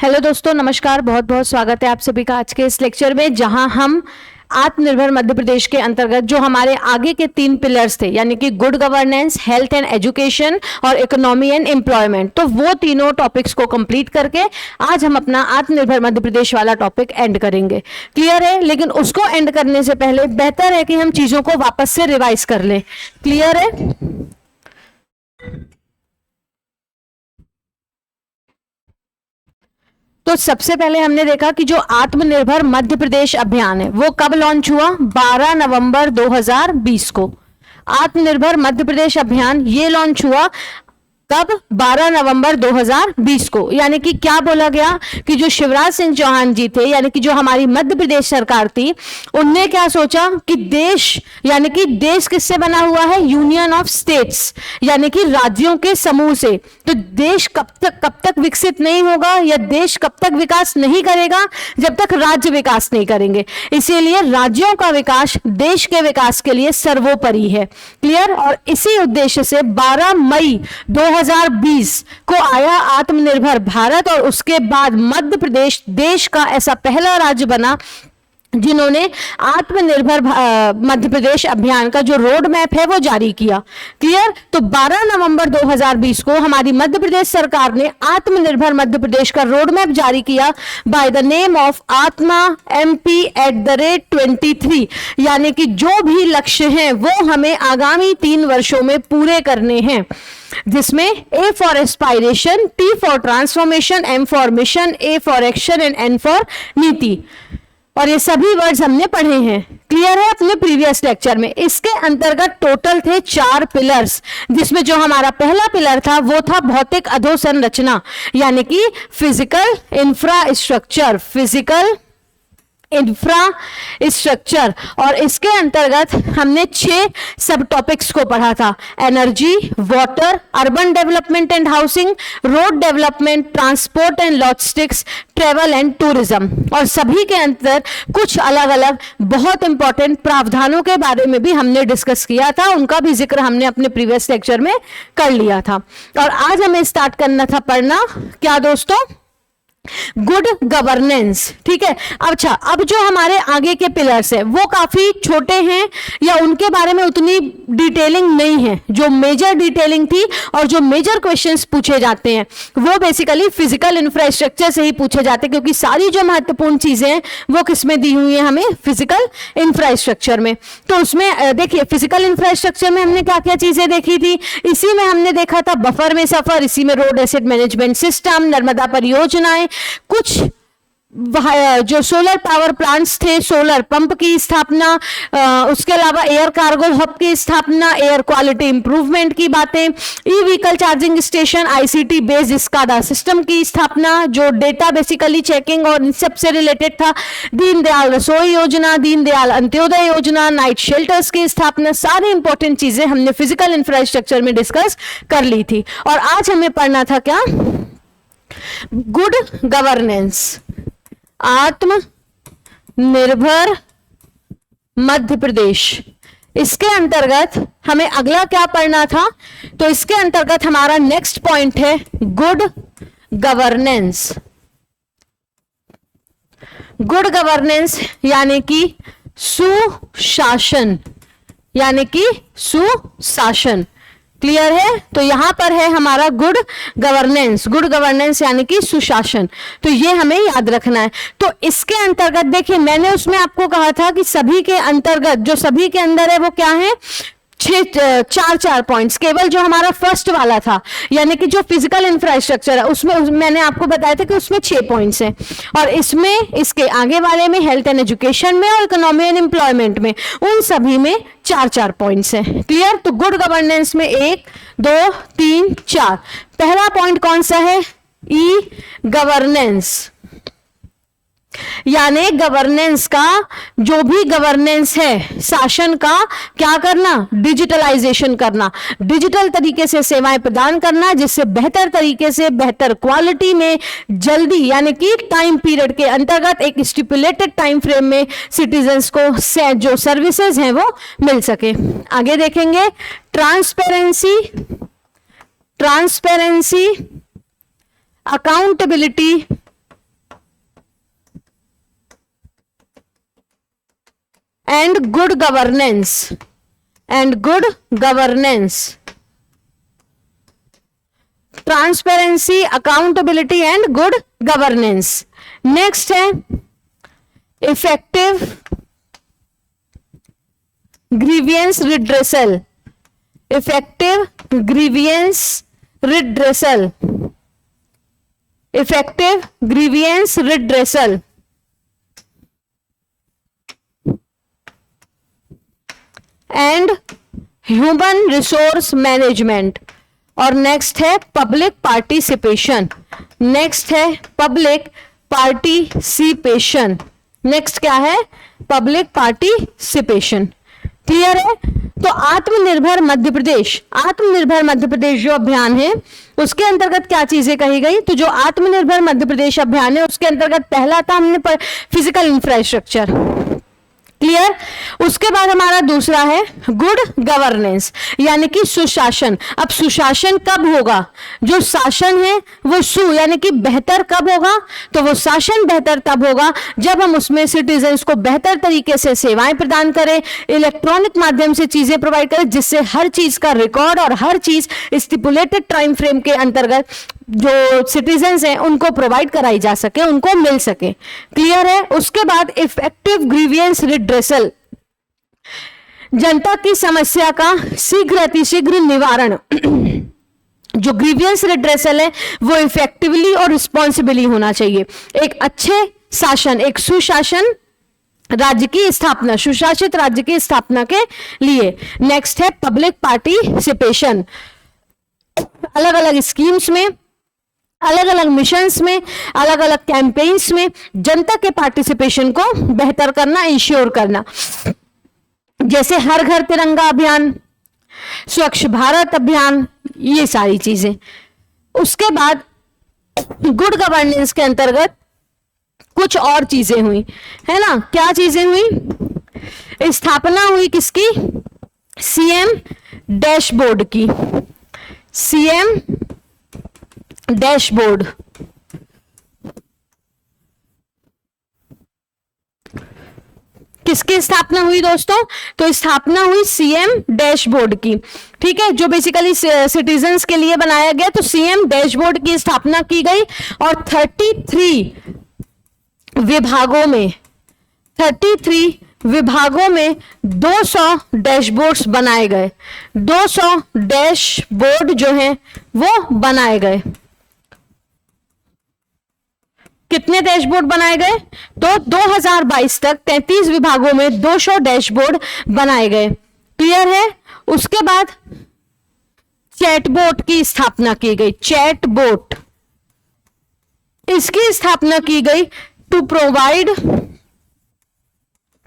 Hello दोस्तों, नमस्कार। बहुत बहुत स्वागत है आप सभी का आज के इस लेक्चर में, जहां हम आत्मनिर्भर मध्य प्रदेश के अंतर्गत जो हमारे आगे के 3 पिलर्स थे, यानी कि good governance, health and education और इकोनॉमी एंड एम्प्लॉयमेंट, तो वो तीनों टॉपिक्स को कंप्लीट करके आज हम अपना आत्मनिर्भर मध्य प्रदेश वाला टॉपिक एंड करेंगे। क्लियर है? लेकिन उसको एंड करने से पहले बेहतर है कि हम चीजों को वापस से रिवाइज कर लें। क्लियर है? तो सबसे पहले हमने देखा कि जो आत्मनिर्भर मध्य प्रदेश अभियान है वो कब लॉन्च हुआ? 12 नवंबर 2020 को। आत्मनिर्भर मध्य प्रदेश अभियान ये लॉन्च हुआ कब? 12 नवंबर 2020 को। यानी कि क्या बोला गया कि जो शिवराज सिंह चौहान जी थे, यानी कि जो हमारी मध्य प्रदेश सरकार थी, उनने क्या सोचा कि देश, यानी कि देश किससे बना हुआ है? यूनियन ऑफ स्टेट्स, यानी कि राज्यों के समूह से। तो देश कब तक विकसित नहीं होगा, या देश कब तक विकास नहीं करेगा जब तक राज्य विकास नहीं करेंगे। इसीलिए राज्यों का विकास देश के विकास के लिए सर्वोपरि है। क्लियर? और इसी उद्देश्य से 12 मई 2020 को आया आत्मनिर्भर भारत, और उसके बाद मध्य प्रदेश देश का ऐसा पहला राज्य बना जिन्होंने आत्मनिर्भर मध्य प्रदेश अभियान का जो रोड मैप है वो जारी किया। क्लियर? तो 12 नवंबर 2020 को हमारी मध्य प्रदेश सरकार ने आत्मनिर्भर मध्य प्रदेश का रोड मैप जारी किया बाय द नेम ऑफ आत्मा MP@23, यानी कि जो भी लक्ष्य हैं वो हमें आगामी 3 वर्षों में पूरे करने हैं, जिसमें A for aspiration, T for transformation, M for mission, A for action and N for नीति। और ये सभी वर्ड्स हमने पढ़े हैं। क्लियर है? अपने प्रीवियस लेक्चर में। इसके अंतर्गत टोटल थे 4 पिलर्स, जिसमें जो हमारा पहला पिलर था वो था भौतिक अधोसंरचना, यानी कि फिजिकल इंफ्रास्ट्रक्चर, इंफ्रास्ट्रक्चर। और इसके अंतर्गत हमने 6 सब टॉपिक्स को पढ़ा था: energy, water, urban development and housing, road development, transport and logistics, travel and tourism. और सभी के अंदर कुछ अलग अलग बहुत इंपॉर्टेंट प्रावधानों के बारे में भी हमने डिस्कस किया था, उनका भी जिक्र हमने अपने प्रीवियस लेक्चर में कर लिया था। और आज हमें स्टार्ट करना था पढ़ना क्या दोस्तों? Good governance. ठीक है? अच्छा, अब जो हमारे आगे के पिलर्स है वो काफी छोटे हैं, या उनके बारे में उतनी डिटेलिंग नहीं है। जो मेजर डिटेलिंग थी और जो मेजर क्वेश्चंस पूछे जाते हैं वो बेसिकली फिजिकल इंफ्रास्ट्रक्चर से ही पूछे जाते हैं, क्योंकि सारी जो महत्वपूर्ण चीजें हैं वो किसमें दी हुई है? हमें फिजिकल इंफ्रास्ट्रक्चर में। तो उसमें देखिए, फिजिकल इंफ्रास्ट्रक्चर में हमने क्या क्या चीजें देखी थी? इसी में हमने देखा था बफर में सफर, इसी में road asset management system, Narmada परियोजनाएं, कुछ जो सोलर पावर प्लांट्स थे, सोलर पंप की स्थापना, उसके अलावा एयर कार्गो हब की स्थापना, एयर क्वालिटी इंप्रूवमेंट की बातें, e vehicle charging station, ICT based SCADA system की स्थापना, जो डेटा बेसिकली चेकिंग और इन सब से रिलेटेड था, दीनदयाल रसोई योजना, दीनदयाल अंत्योदय योजना, नाइट शेल्टर्स की स्थापना, सारी इंपॉर्टेंट चीजें हमने फिजिकल इंफ्रास्ट्रक्चर में डिस्कस कर ली थी। और आज हमें पढ़ना था क्या? गुड गवर्नेंस, आत्मनिर्भर मध्य प्रदेश। इसके अंतर्गत हमें अगला क्या पढ़ना था? तो इसके अंतर्गत हमारा नेक्स्ट पॉइंट है गुड गवर्नेंस। गुड गवर्नेंस यानी कि सुशासन, यानी कि सुशासन। क्लियर है? तो यहां पर है हमारा गुड गवर्नेंस। गुड गवर्नेंस यानी कि सुशासन, तो ये हमें याद रखना है। तो इसके अंतर्गत देखिए, मैंने उसमें आपको कहा था कि सभी के अंतर्गत जो सभी के अंदर है वो क्या है? 4 पॉइंट्स। केवल जो हमारा फर्स्ट वाला था, यानी कि जो फिजिकल इंफ्रास्ट्रक्चर है, उसमें मैंने आपको बताया था कि उसमें 6 पॉइंट्स हैं, और इसमें इसके आगे वाले में हेल्थ एंड एजुकेशन में और इकोनॉमी एंड एम्प्लॉयमेंट में, उन सभी में 4 पॉइंट्स हैं। क्लियर? तो गुड गवर्नेंस में 1 2 3 4। पहला पॉइंट कौन सा है? ई गवर्नेंस, यानी गवर्नेंस का, जो भी गवर्नेंस है शासन का, क्या करना? डिजिटलाइजेशन करना, डिजिटल तरीके से सेवाएं प्रदान करना, जिससे बेहतर तरीके से, बेहतर क्वालिटी में, जल्दी, यानी कि टाइम पीरियड के अंतर्गत एक स्टिपुलेटेड टाइम फ्रेम में सिटीजन्स को जो सर्विसेज हैं वो मिल सके। आगे देखेंगे transparency, accountability and good governance, and good governance, transparency, accountability and good governance. Next है effective grievance redressal, effective grievance redressal, effective grievance redressal, and human resource management. और नेक्स्ट है पब्लिक पार्टिसिपेशन, नेक्स्ट है public participation, next क्या है, public participation. Clear है? तो आत्मनिर्भर मध्य प्रदेश, आत्मनिर्भर मध्य प्रदेश जो अभियान है उसके अंतर्गत क्या चीजें कही गई, तो जो आत्मनिर्भर मध्य प्रदेश अभियान है उसके अंतर्गत पहला था हमने फिजिकल इंफ्रास्ट्रक्चर। क्लियर? उसके बाद हमारा दूसरा है गुड गवर्नेंस, यानी कि सुशासन। अब सुशासन कब होगा, जो शासन है वो सु यानी कि बेहतर कब होगा, तो वो शासन बेहतर तब होगा जब हम उसमें सिटीजन्स को बेहतर तरीके से सेवाएं प्रदान करें, इलेक्ट्रॉनिक माध्यम से चीजें प्रोवाइड करें, जिससे हर चीज का रिकॉर्ड और हर चीज स्टिपुलेटेड टाइम फ्रेम के अंतर्गत जो सिटीजन्स हैं उनको प्रोवाइड कराई जा सके, उनको मिल सके। क्लियर है? उसके बाद इफेक्टिव ग्रीवियंस रिड्रेसल, जनता की समस्या का शीघ्र अतिशीघ्र निवारण। जो ग्रीवियंस रिड्रेसल है वो इफेक्टिवली और रिस्पॉन्सिबली होना चाहिए। एक अच्छे शासन, एक सुशासन राज्य की स्थापना, सुशासित राज्य की स्थापना के लिए। नेक्स्ट है पब्लिक पार्टिसिपेशन, अलग अलग स्कीम्स में, अलग अलग मिशंस में, अलग अलग कैंपेन्स में जनता के पार्टिसिपेशन को बेहतर करना, इंश्योर करना, जैसे हर घर तिरंगा अभियान, स्वच्छ भारत अभियान, ये सारी चीजें। उसके बाद गुड गवर्नेंस के अंतर्गत कुछ और चीजें हुई, है ना? क्या चीजें हुई? स्थापना हुई किसकी? सीएम डैशबोर्ड की, सीएम डैशबोर्ड। किसकी स्थापना हुई दोस्तों? तो स्थापना हुई सीएम डैशबोर्ड की। ठीक है, जो बेसिकली सिटीजन्स के लिए बनाया गया, तो सीएम डैशबोर्ड की स्थापना की गई और 33 विभागों में, 33 विभागों में 200 डैशबोर्ड्स बनाए गए, 200 डैशबोर्ड जो हैं वो बनाए गए। कितने डैशबोर्ड बनाए गए? तो 2022 तक 33 विभागों में 200 डैशबोर्ड बनाए गए। क्लियर है? उसके बाद चैटबोट की स्थापना की गई, चैटबोट, इसकी स्थापना की गई to provide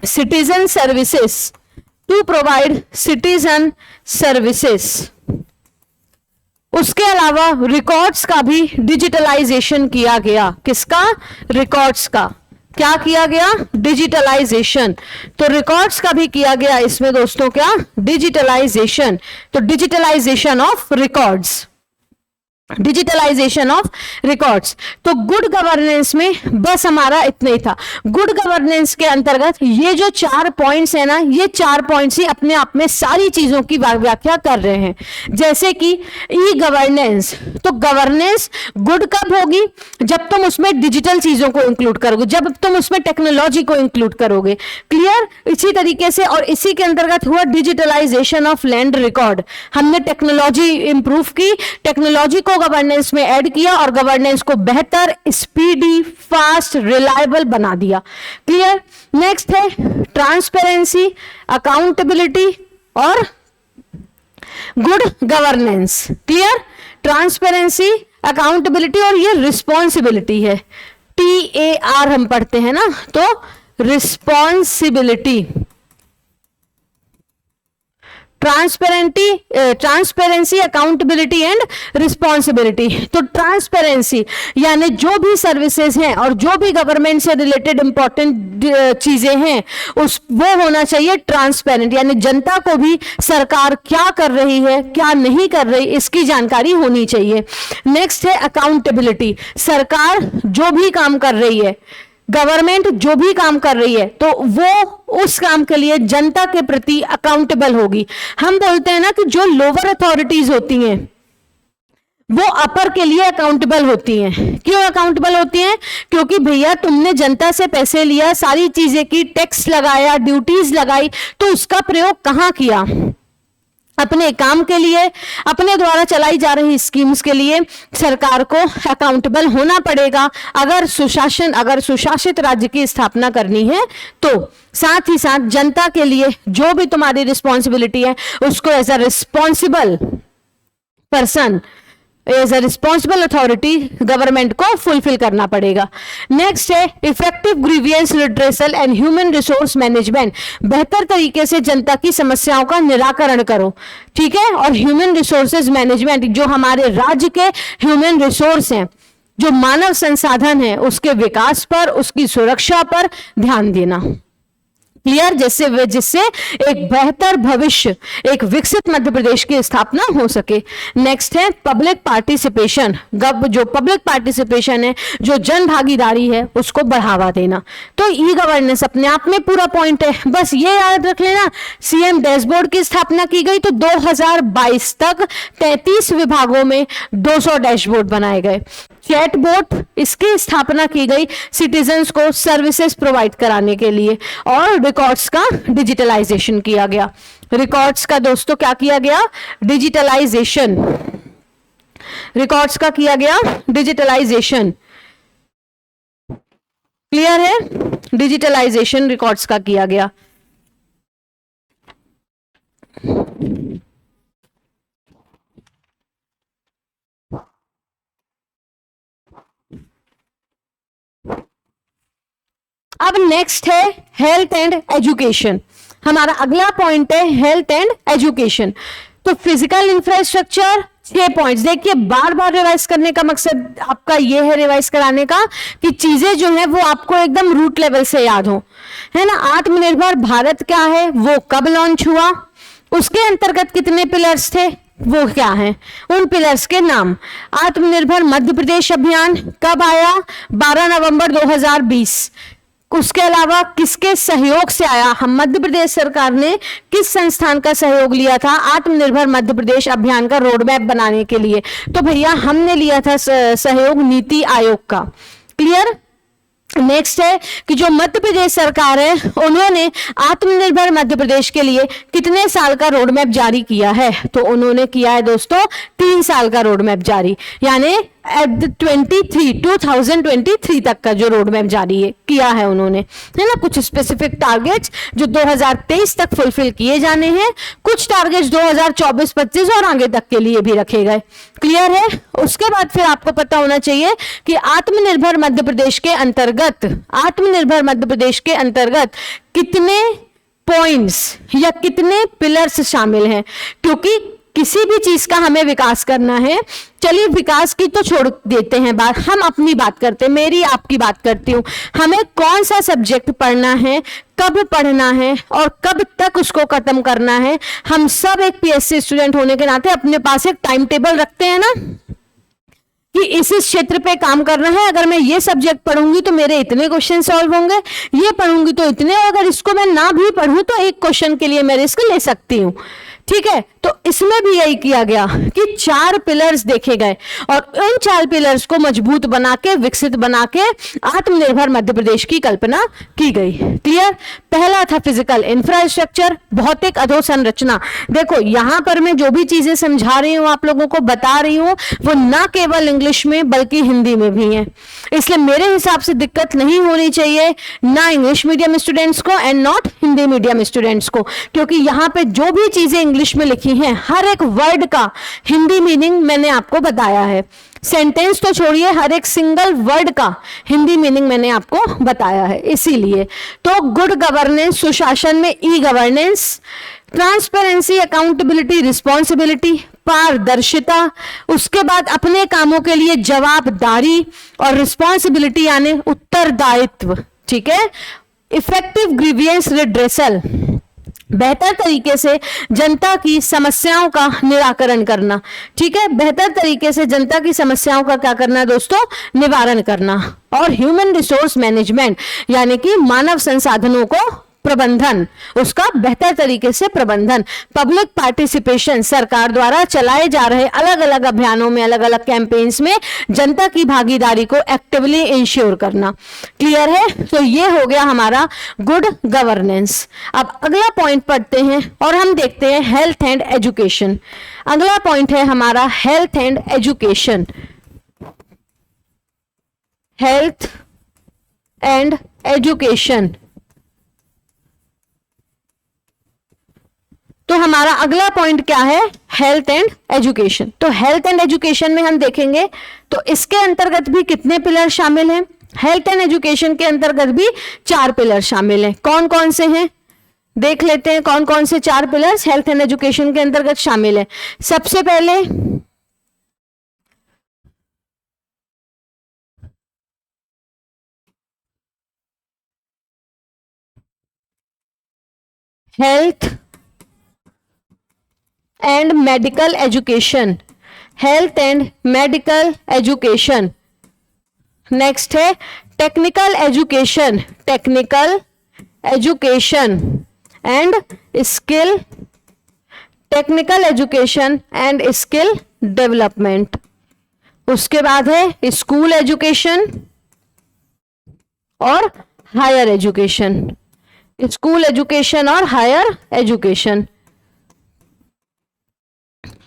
citizen services, to provide citizen services. उसके अलावा रिकॉर्ड्स का भी डिजिटलाइजेशन किया गया। किसका? रिकॉर्ड्स का। क्या किया गया? डिजिटलाइजेशन। तो रिकॉर्ड्स का भी किया गया इसमें दोस्तों, क्या? डिजिटलाइजेशन। तो digitalisation of records, digitalisation of records. तो गुड गवर्नेंस में बस हमारा इतना ही था। गुड गवर्नेंस के अंतर्गत ये जो 4 पॉइंट्स है ना, ये 4 पॉइंट्स ही अपने आप में सारी चीजों की व्याख्या कर रहे हैं। जैसे कि ई गवर्नेंस, तो गवर्नेंस गुड कब होगी? जब तुम उसमें डिजिटल चीजों को इंक्लूड करोगे, जब तुम उसमें टेक्नोलॉजी को इंक्लूड करोगे। क्लियर? इसी तरीके से और इसी के अंतर्गत हुआ डिजिटलाइजेशन ऑफ लैंड रिकॉर्ड। हमने टेक्नोलॉजी इंप्रूव की, टेक्नोलॉजी को गवर्नेंस में ऐड किया और गवर्नेंस को बेहतर, स्पीडी, फास्ट, रिलायबल बना दिया। क्लियर? नेक्स्ट है ट्रांसपेरेंसी, अकाउंटेबिलिटी और good governance. Clear? Transparency, accountability और ये रिस्पॉन्सिबिलिटी है, TAR हम पढ़ते हैं ना, तो responsibility, transparency, accountability and responsibility. तो ट्रांसपेरेंसी यानी जो भी सर्विसेज हैं और जो भी गवर्नमेंट से रिलेटेड इंपॉर्टेंट चीजें हैं उस वो होना चाहिए ट्रांसपेरेंट, यानी जनता को भी सरकार क्या कर रही है, क्या नहीं कर रही, इसकी जानकारी होनी चाहिए। नेक्स्ट है अकाउंटेबिलिटी, सरकार जो भी काम कर रही है, गवर्नमेंट जो भी काम कर रही है तो वो उस काम के लिए जनता के प्रति अकाउंटेबल होगी। हम बोलते हैं ना कि जो लोअर अथॉरिटीज होती हैं वो अपर के लिए अकाउंटेबल होती हैं। क्यों अकाउंटेबल होती हैं? क्योंकि भैया तुमने जनता से पैसे लिया, सारी चीजें की, टैक्स लगाया, ड्यूटीज लगाई, तो उसका प्रयोग कहाँ किया? अपने काम के लिए, अपने द्वारा चलाई जा रही स्कीम्स के लिए सरकार को अकाउंटेबल होना पड़ेगा अगर सुशासित राज्य की स्थापना करनी है तो। साथ ही साथ जनता के लिए जो भी तुम्हारी रिस्पॉन्सिबिलिटी है उसको as a responsible person, as a responsible authority government को फुलफिल करना पड़ेगा। नेक्स्ट है effective grievance redressal and human resource management. बेहतर तरीके से जनता की समस्याओं का निराकरण करो, ठीक है। और ह्यूमन रिसोर्सेज मैनेजमेंट, जो हमारे राज्य के ह्यूमन रिसोर्स हैं, जो मानव संसाधन है, उसके विकास पर, उसकी सुरक्षा पर ध्यान देना। क्लियर? जिससे एक बेहतर भविष्य, एक विकसित मध्य प्रदेश की स्थापना हो सके। नेक्स्ट है पब्लिक पार्टिसिपेशन। जो पब्लिक पार्टिसिपेशन है, जो जन भागीदारी है, उसको बढ़ावा देना। तो ई गवर्नेंस अपने आप में पूरा पॉइंट है। बस ये याद रख लेना, सीएम डैशबोर्ड की स्थापना की गई तो 2022 तक 33 विभागों में 200 डैशबोर्ड बनाए गए। चैटबॉट, इसकी स्थापना की गई सिटीजन्स को सर्विसेज प्रोवाइड कराने के लिए। और रिकॉर्ड्स का डिजिटलाइजेशन किया गया। रिकॉर्ड्स का दोस्तों क्या किया गया? डिजिटलाइजेशन। रिकॉर्ड्स का किया गया डिजिटलाइजेशन। क्लियर है? डिजिटलाइजेशन रिकॉर्ड्स का किया गया। अब नेक्स्ट है हेल्थ एंड एजुकेशन। हमारा अगला पॉइंट है हेल्थ एंड एजुकेशन। तो फिजिकल इंफ्रास्ट्रक्चर 6 पॉइंट्स। देखिए, बार बार रिवाइज करने का मकसद आपका ये है, रिवाइज कराने का, कि चीजें जो है वो आपको एकदम रूट लेवल से याद हो, है ना। आत्मनिर्भर भारत क्या है, वो कब लॉन्च हुआ, उसके अंतर्गत कितने पिलर्स थे, वो क्या है, उन पिलर्स के नाम। आत्मनिर्भर मध्य प्रदेश अभियान कब आया? 12 नवंबर 2020। उसके अलावा किसके सहयोग से आया? हम मध्य प्रदेश सरकार ने किस संस्थान का सहयोग लिया था आत्मनिर्भर मध्य प्रदेश अभियान का रोड मैप बनाने के लिए? तो भैया हमने लिया था सहयोग नीति आयोग का। क्लियर? नेक्स्ट है कि जो मध्य प्रदेश सरकार है उन्होंने आत्मनिर्भर मध्य प्रदेश के लिए कितने साल का रोड मैप जारी किया है? तो उन्होंने किया है दोस्तों 3 साल का रोड मैप जारी, यानी 2023 तक का जो रोड मैप जारी है किया है उन्होंने, है ना। कुछ स्पेसिफिक टारगेट्स जो 2023 तक फुलफिल किए जाने हैं, कुछ टारगेट्स 2024-25 और आगे तक के लिए भी रखे गए। क्लियर है? उसके बाद फिर आपको पता होना चाहिए कि आत्मनिर्भर मध्य प्रदेश के अंतर्गत कितने पॉइंट्स या कितने पिलर्स शामिल हैं, क्योंकि किसी भी चीज का हमें विकास करना है। चलिए विकास की तो छोड़ देते हैं बात, हम अपनी बात करते हैं, मेरी आपकी बात करती हूँ। हमें कौन सा सब्जेक्ट पढ़ना है, कब पढ़ना है और कब तक उसको खत्म करना है। हम सब एक पीएससी स्टूडेंट होने के नाते अपने पास एक टाइम टेबल रखते हैं ना, कि इस क्षेत्र पे काम करना है। अगर मैं ये सब्जेक्ट पढ़ूंगी तो मेरे इतने क्वेश्चन सॉल्व होंगे, ये पढ़ूंगी तो इतने, अगर इसको मैं ना भी पढ़ूं तो एक क्वेश्चन के लिए मैं रिस्क ले सकती हूँ। ठीक है, तो इसमें भी यही किया गया कि 4 पिलर्स देखे गए और इन 4 पिलर्स को मजबूत बना के, विकसित बना के आत्मनिर्भर मध्य प्रदेश की कल्पना की गई। क्लियर? पहला था फिजिकल इंफ्रास्ट्रक्चर, भौतिक अधोसंरचना। देखो यहां पर मैं जो भी चीजें समझा रही हूं, आप लोगों को बता रही हूं, वो ना केवल इंग्लिश में बल्कि हिंदी में भी है, इसलिए मेरे हिसाब से दिक्कत नहीं होनी चाहिए ना इंग्लिश मीडियम स्टूडेंट्स को and not Hindi medium students को, क्योंकि यहाँ पे जो भी चीजें इंग्लिश में लिखी हैं हर एक वर्ड का हिंदी मीनिंग मैंने आपको बताया है। सेंटेंस तो छोड़िए, हर एक सिंगल वर्ड का हिंदी मीनिंग मैंने आपको बताया है। इसीलिए तो गुड गवर्नेंस, सुशासन में ई गवर्नेंस, ट्रांसपेरेंसी, अकाउंटेबिलिटी, रिस्पॉन्सिबिलिटी, पारदर्शिता, उसके बाद अपने कामों के लिए जवाबदारी और रिस्पॉन्सिबिलिटी यानी उत्तरदायित्व। ठीक है, इफेक्टिव ग्रीवियंस रिड्रेसल, बेहतर तरीके से जनता की समस्याओं का निराकरण करना। ठीक है, बेहतर तरीके से जनता की समस्याओं का क्या करना है दोस्तों, निवारण करना। और ह्यूमन रिसोर्स मैनेजमेंट यानी कि मानव संसाधनों को प्रबंधन, उसका बेहतर तरीके से प्रबंधन। पब्लिक पार्टिसिपेशन, सरकार द्वारा चलाए जा रहे अलग अलग अभियानों में, अलग अलग कैंपेन्स में जनता की भागीदारी को एक्टिवली इंश्योर करना। क्लियर है? तो ये हो गया हमारा गुड गवर्नेंस। अब अगला पॉइंट पढ़ते हैं और हम देखते हैं हेल्थ एंड एजुकेशन। अगला पॉइंट है हमारा health and education. Health and education. तो हमारा अगला पॉइंट क्या है, हेल्थ एंड एजुकेशन। तो हेल्थ एंड एजुकेशन में हम देखेंगे तो इसके अंतर्गत भी कितने पिलर शामिल हैं। हेल्थ एंड एजुकेशन के अंतर्गत भी 4 पिलर शामिल हैं। कौन कौन से हैं, देख लेते हैं कौन कौन से 4 पिलर्स हेल्थ एंड एजुकेशन के अंतर्गत शामिल है। सबसे पहले health and medical education. Health and medical education. Next है technical education. Technical education and skill. Technical education and skill development. उसके बाद है स्कूल एजुकेशन और हायर एजुकेशन। स्कूल एजुकेशन और हायर एजुकेशन।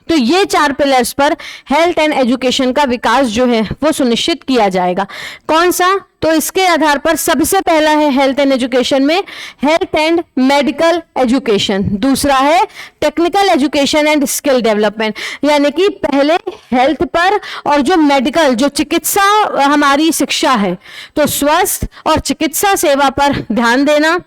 तो ये 4 पिलर्स पर हेल्थ एंड एजुकेशन का विकास जो है वो सुनिश्चित किया जाएगा। कौन सा, तो इसके आधार पर सबसे पहला है हेल्थ एंड एजुकेशन में हेल्थ एंड मेडिकल एजुकेशन। दूसरा है technical education and skill development, यानी कि पहले हेल्थ पर और जो मेडिकल, जो चिकित्सा हमारी शिक्षा है, तो स्वास्थ्य और चिकित्सा सेवा पर ध्यान देना।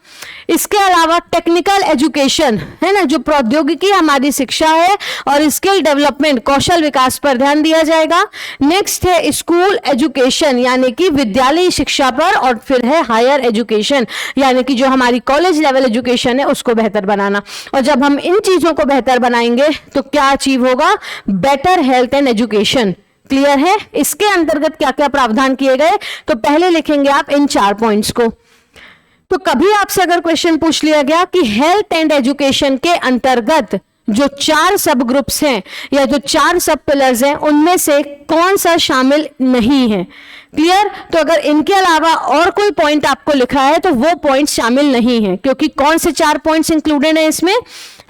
इसके अलावा टेक्निकल एजुकेशन है ना, जो प्रौद्योगिकी हमारी शिक्षा है, और स्किल डेवलपमेंट, कौशल विकास पर ध्यान दिया जाएगा। नेक्स्ट है स्कूल एजुकेशन, यानी कि विद्यालय शिक्षा पर, और फिर है हायर एजुकेशन, यानी कि जो हमारी कॉलेज लेवल एजुकेशन है उसको बेहतर बनाना। और जब हम इन चीजों को बेहतर बनाएंगे तो क्या अचीव होगा, better health and education. Clear है? इसके अंतर्गत क्या क्या प्रावधान किए गए, तो पहले लिखेंगे आप इन 4 पॉइंट्स को। तो कभी आपसे अगर क्वेश्चन पूछ लिया गया कि हेल्थ एंड एजुकेशन के अंतर्गत जो 4 सब ग्रुप्स हैं या जो 4 सब पिलर्स हैं, उनमें से कौन सा शामिल नहीं है, क्लियर? तो अगर इनके अलावा और कोई पॉइंट आपको लिखा है तो वो पॉइंट शामिल नहीं है, क्योंकि कौन से 4 पॉइंट्स इंक्लूडेड हैं इसमें,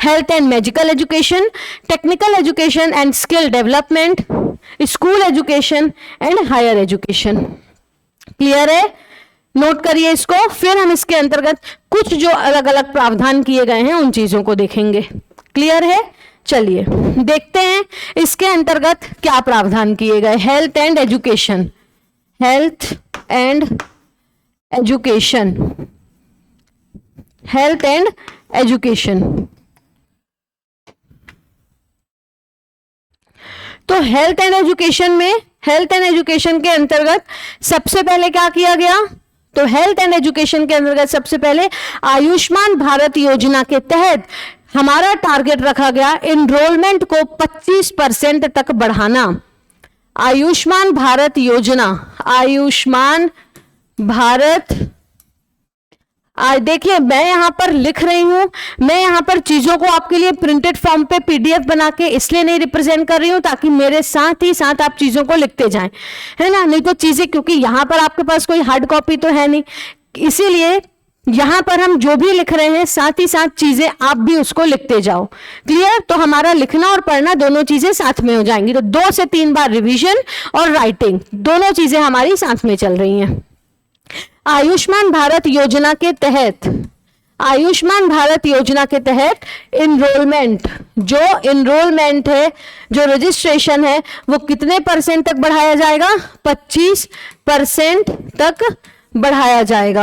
health and medical education, technical education and skill development, school education and higher education. Clear है? नोट करिए इसको, फिर हम इसके अंतर्गत कुछ जो अलग अलग प्रावधान किए गए हैं उन चीजों को देखेंगे। क्लियर है? चलिए देखते हैं इसके अंतर्गत क्या प्रावधान किए गए। Health and education, health and education, health and education. तो हेल्थ एंड एजुकेशन में, हेल्थ एंड एजुकेशन के अंतर्गत सबसे पहले क्या किया गया, तो हेल्थ एंड एजुकेशन के अंतर्गत सबसे पहले आयुष्मान भारत योजना के तहत हमारा टारगेट रखा गया एनरोलमेंट को 25% तक बढ़ाना। आयुष्मान भारत योजना, आयुष्मान भारत, देखिए मैं यहां पर लिख रही हूं, मैं यहां पर चीजों को आपके लिए प्रिंटेड फॉर्म पे पीडीएफ बना के इसलिए नहीं रिप्रेजेंट कर रही हूं ताकि मेरे साथ ही साथ आप चीजों को लिखते जाएं, है ना? नहीं तो चीजें, क्योंकि यहां पर आपके पास कोई हार्ड कॉपी तो है नहीं, इसीलिए यहां पर हम जो भी लिख रहे हैं साथ ही साथ चीजें आप भी उसको लिखते जाओ। क्लियर? तो हमारा लिखना और पढ़ना दोनों चीजें साथ में हो जाएंगी। तो 2 से 3 बार रिवीजन और राइटिंग दोनों चीजें हमारी साथ में चल रही हैं। आयुष्मान भारत योजना के तहत, आयुष्मान भारत योजना के तहत इनरोलमेंट, जो इनरोलमेंट है, जो रजिस्ट्रेशन है, वो कितने % तक बढ़ाया जाएगा, 25% तक बढ़ाया जाएगा।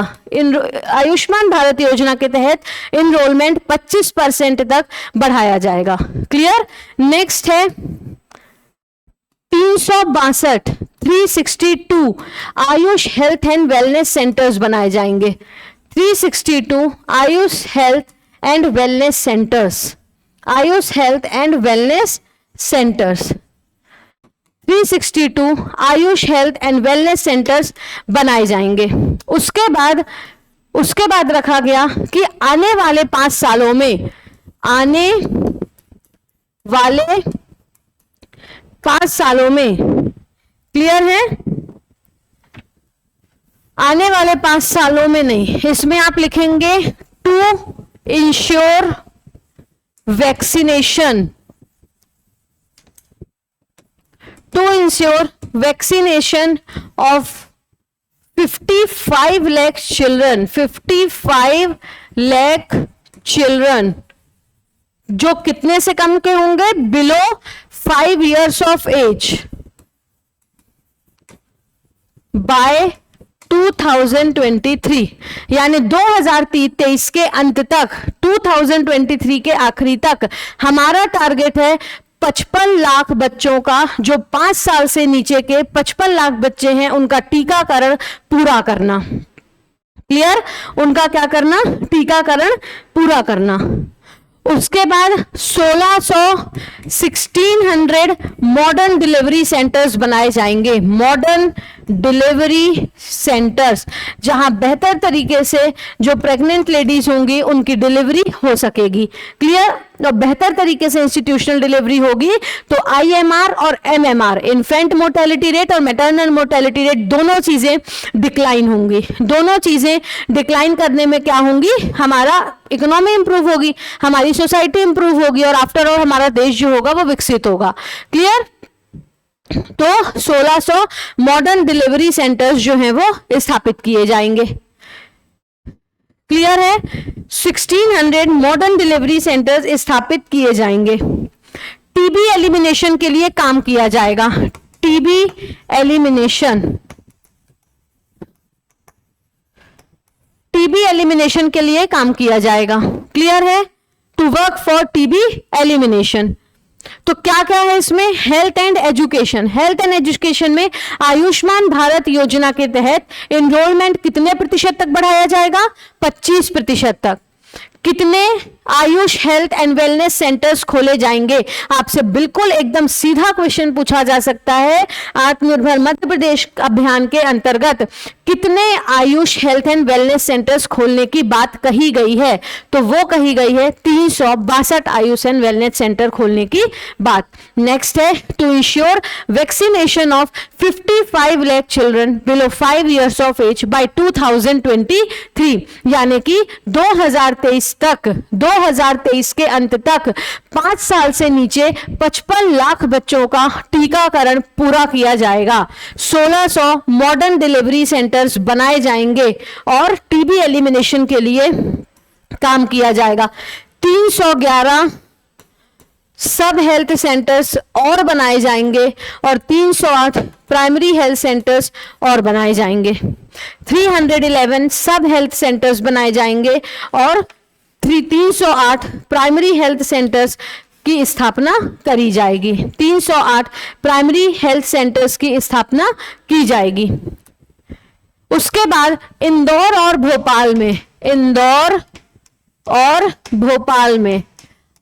आयुष्मान भारत योजना के तहत इनरोलमेंट 25% तक बढ़ाया जाएगा। क्लियर? नेक्स्ट है 362 Ayush health and wellness centres बनाए जाएंगे। 362 Ayush health and wellness centres, Ayush health and wellness centres. 362 Ayush health and wellness centres बनाए जाएंगे। उसके बाद रखा गया कि आने वाले 5 सालों में, आने वाले 5 सालों में, क्लियर है, आने वाले 5 सालों में नहीं, इसमें आप लिखेंगे to ensure vaccination, to ensure vaccination of 55 lakh children, 55 lakh children जो कितने से कम के होंगे, below 5 years of age, by 2023, यानी 2023 के अंत तक, 2023 के आखिरी तक हमारा टारगेट है 55 लाख बच्चों का, जो 5 साल से नीचे के 55 लाख बच्चे हैं उनका टीकाकरण पूरा करना। क्लियर, उनका क्या करना, टीकाकरण पूरा करना। उसके बाद 1600 मॉडर्न डिलीवरी सेंटर्स बनाए जाएंगे, मॉडर्न डिलीवरी सेंटर्स, जहां बेहतर तरीके से जो प्रेग्नेंट लेडीज होंगी उनकी डिलीवरी हो सकेगी। क्लियर, और बेहतर तरीके से इंस्टीट्यूशनल डिलीवरी होगी तो IMR और MMR, इन्फेंट मोर्टेलिटी रेट और मैटरनल मोर्टेलिटी रेट, दोनों चीजें डिक्लाइन होंगी। दोनों चीजें डिक्लाइन करने में क्या होंगी, हमारा इकोनॉमी इंप्रूव होगी, हमारी सोसाइटी इंप्रूव होगी, और आफ्टर ऑल हमारा देश जो होगा वो विकसित होगा। क्लियर, तो 1600 मॉडर्न डिलीवरी सेंटर्स जो हैं वो स्थापित किए जाएंगे। क्लियर है, 1600 मॉडर्न डिलीवरी सेंटर्स स्थापित किए जाएंगे। टीबी एलिमिनेशन के लिए काम किया जाएगा, टीबी एलिमिनेशन, टीबी एलिमिनेशन के लिए काम किया जाएगा। क्लियर है, to work for TB elimination. तो क्या क्या है इसमें, health and education, health and education में आयुष्मान भारत योजना के तहत एनरोलमेंट कितने प्रतिशत तक बढ़ाया जाएगा, 25% तक। कितने Ayush health and wellness centres खोले जाएंगे, आपसे बिल्कुल एकदम सीधा क्वेश्चन पूछा जा सकता है। आत्मनिर्भर मध्य प्रदेश अभियान के अंतर्गत कितने Ayush health and wellness centres खोलने की बात कही गई है, तो वो कही गई है 362 आयुष एंड वेलनेस सेंटर खोलने की बात। नेक्स्ट है to ensure vaccination of 55 lakh children below 5 years of age by 2023, यानी कि 2023 तक, 2023 के अंत तक 5 साल से नीचे 55 लाख बच्चों का टीकाकरण पूरा किया जाएगा। 1600 मॉडर्न डिलीवरी सेंटर्स बनाए जाएंगे और टीबी एलिमिनेशन के लिए काम किया जाएगा। 311 सब हेल्थ सेंटर्स और बनाए जाएंगे और 308 प्राइमरी हेल्थ सेंटर्स और बनाए जाएंगे। 311 सब हेल्थ सेंटर्स बनाए जाएंगे और 308 प्राइमरी हेल्थ सेंटर्स की स्थापना करी जाएगी। 308 प्राइमरी हेल्थ सेंटर्स की स्थापना की जाएगी। उसके बाद इंदौर और भोपाल में, इंदौर और भोपाल में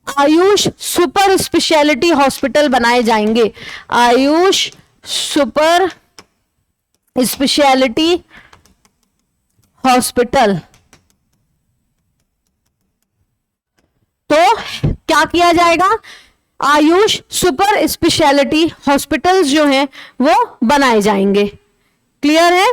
आयुष सुपर स्पेशलिटी हॉस्पिटल बनाए जाएंगे। Ayush super speciality hospital. तो क्या किया जाएगा, आयुष सुपर स्पेशलिटी हॉस्पिटल्स जो हैं वो बनाए जाएंगे। क्लियर है।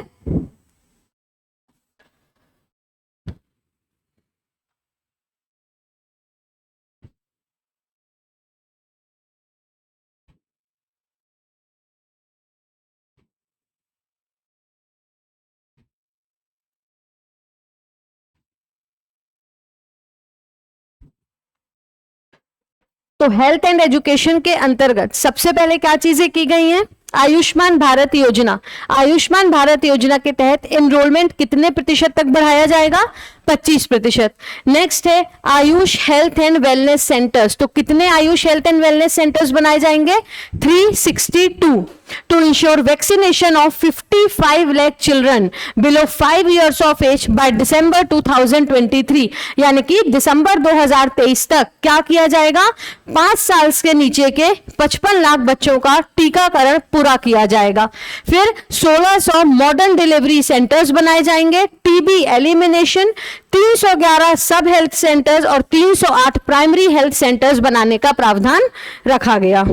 तो हेल्थ एंड एजुकेशन के अंतर्गत सबसे पहले क्या चीजें की गई हैं, आयुष्मान भारत योजना। आयुष्मान भारत योजना के तहत एनरोलमेंट कितने प्रतिशत तक बढ़ाया जाएगा, 25%। नेक्स्ट है Ayush health and wellness centres. तो कितने Ayush health and wellness centres बनाए जाएंगे? 362 to ensure vaccination of 55 lakh children below 5 years of age by December 2023। यानी कि दिसंबर 2023 तक क्या किया जाएगा? 5 साल के नीचे के 55 लाख बच्चों का टीकाकरण पूरा किया जाएगा। फिर 1600 मॉडर्न डिलीवरी सेंटर्स बनाए जाएंगे। टीबी एलिमिनेशन, 311 सब हेल्थ सेंटर्स और 308 प्राइमरी हेल्थ सेंटर्स बनाने का प्रावधान रखा गया।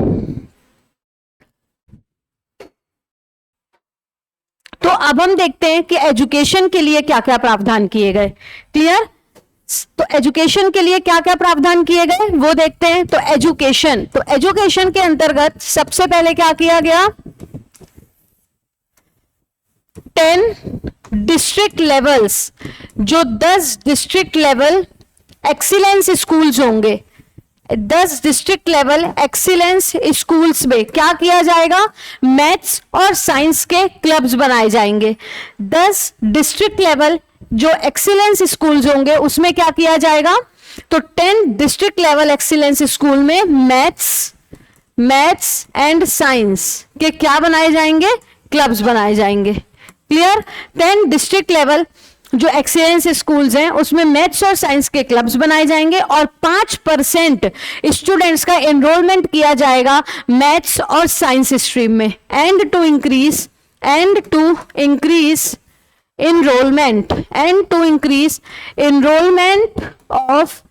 तो अब हम देखते हैं कि एजुकेशन के लिए क्या क्या प्रावधान किए गए। क्लियर? तो एजुकेशन के लिए क्या क्या प्रावधान किए गए वो देखते हैं। तो एजुकेशन के अंतर्गत सबसे पहले क्या किया गया? 10 डिस्ट्रिक्ट लेवल्स, जो 10 डिस्ट्रिक्ट लेवल एक्सीलेंस स्कूल्स होंगे, 10 डिस्ट्रिक्ट लेवल एक्सीलेंस स्कूल्स में क्या किया जाएगा? मैथ्स और साइंस के क्लब्स बनाए जाएंगे। 10 डिस्ट्रिक्ट लेवल जो एक्सीलेंस स्कूल्स होंगे उसमें क्या किया जाएगा? तो 10 डिस्ट्रिक्ट लेवल एक्सीलेंस स्कूल में मैथ्स एंड साइंस के क्या बनाए जाएंगे? क्लब्स बनाए जाएंगे। क्लियर? 10 डिस्ट्रिक्ट लेवल जो एक्सीलेंस स्कूल्स हैं उसमें मैथ्स और साइंस के क्लब्स बनाए जाएंगे और 5% स्टूडेंट्स का एनरोलमेंट किया जाएगा मैथ्स और साइंस स्ट्रीम में। And to increase enrollment of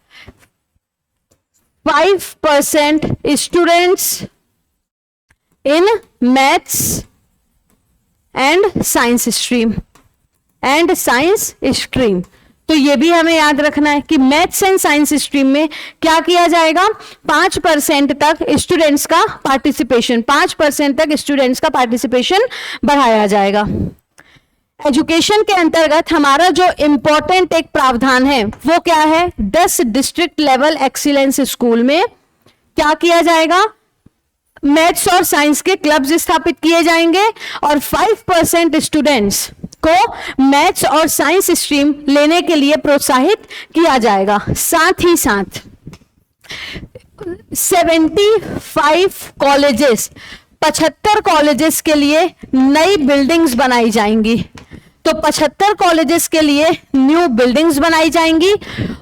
5% students in maths and science stream तो ये भी हमें याद रखना है कि मैथ्स एंड साइंस स्ट्रीम में क्या किया जाएगा? 5% तक स्टूडेंट्स का पार्टिसिपेशन बढ़ाया जाएगा। एजुकेशन के अंतर्गत हमारा जो इंपॉर्टेंट एक प्रावधान है वो क्या है? 10 डिस्ट्रिक्ट लेवल एक्सीलेंस स्कूल में क्या किया जाएगा? मैथ्स और साइंस के क्लब्स स्थापित किए जाएंगे और 5% स्टूडेंट्स को मैथ्स और साइंस स्ट्रीम लेने के लिए प्रोत्साहित किया जाएगा। साथ ही साथ 75 कॉलेजेस के लिए नई बिल्डिंग्स बनाई जाएंगी। तो 75 कॉलेजेस के लिए न्यू बिल्डिंग्स बनाई जाएंगी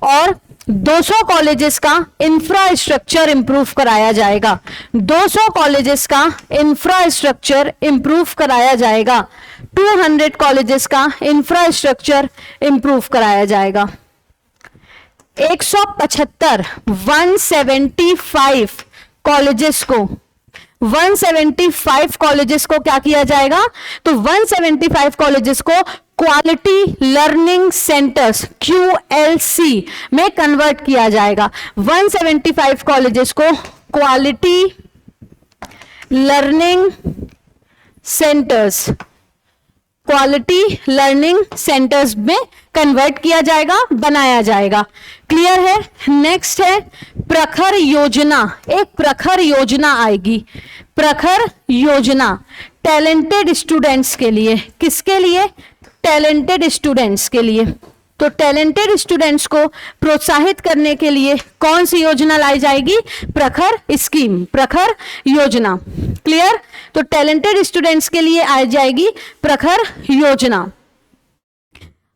और 200 कॉलेजेस का इंफ्रास्ट्रक्चर इंप्रूव कराया जाएगा। 200 कॉलेजेस का इंफ्रास्ट्रक्चर इंप्रूव कराया जाएगा। 200 कॉलेजेस का इंफ्रास्ट्रक्चर इंप्रूव कराया जाएगा। 175 कॉलेजेस को क्या किया जाएगा? तो 175 कॉलेजेस को क्वालिटी लर्निंग सेंटर्स QLC में कन्वर्ट किया जाएगा। 175 कॉलेजेस को क्वालिटी लर्निंग सेंटर्स में कन्वर्ट किया जाएगा, बनाया जाएगा। क्लियर है? नेक्स्ट है प्रखर योजना। एक प्रखर योजना आएगी। प्रखर योजना टैलेंटेड स्टूडेंट्स के लिए। किसके लिए? टैलेंटेड स्टूडेंट्स के लिए। तो टैलेंटेड स्टूडेंट्स को प्रोत्साहित करने के लिए कौन सी योजना लाई जाएगी? प्रखर स्कीम, प्रखर योजना। क्लियर? तो टैलेंटेड स्टूडेंट्स के लिए आ जाएगी प्रखर योजना।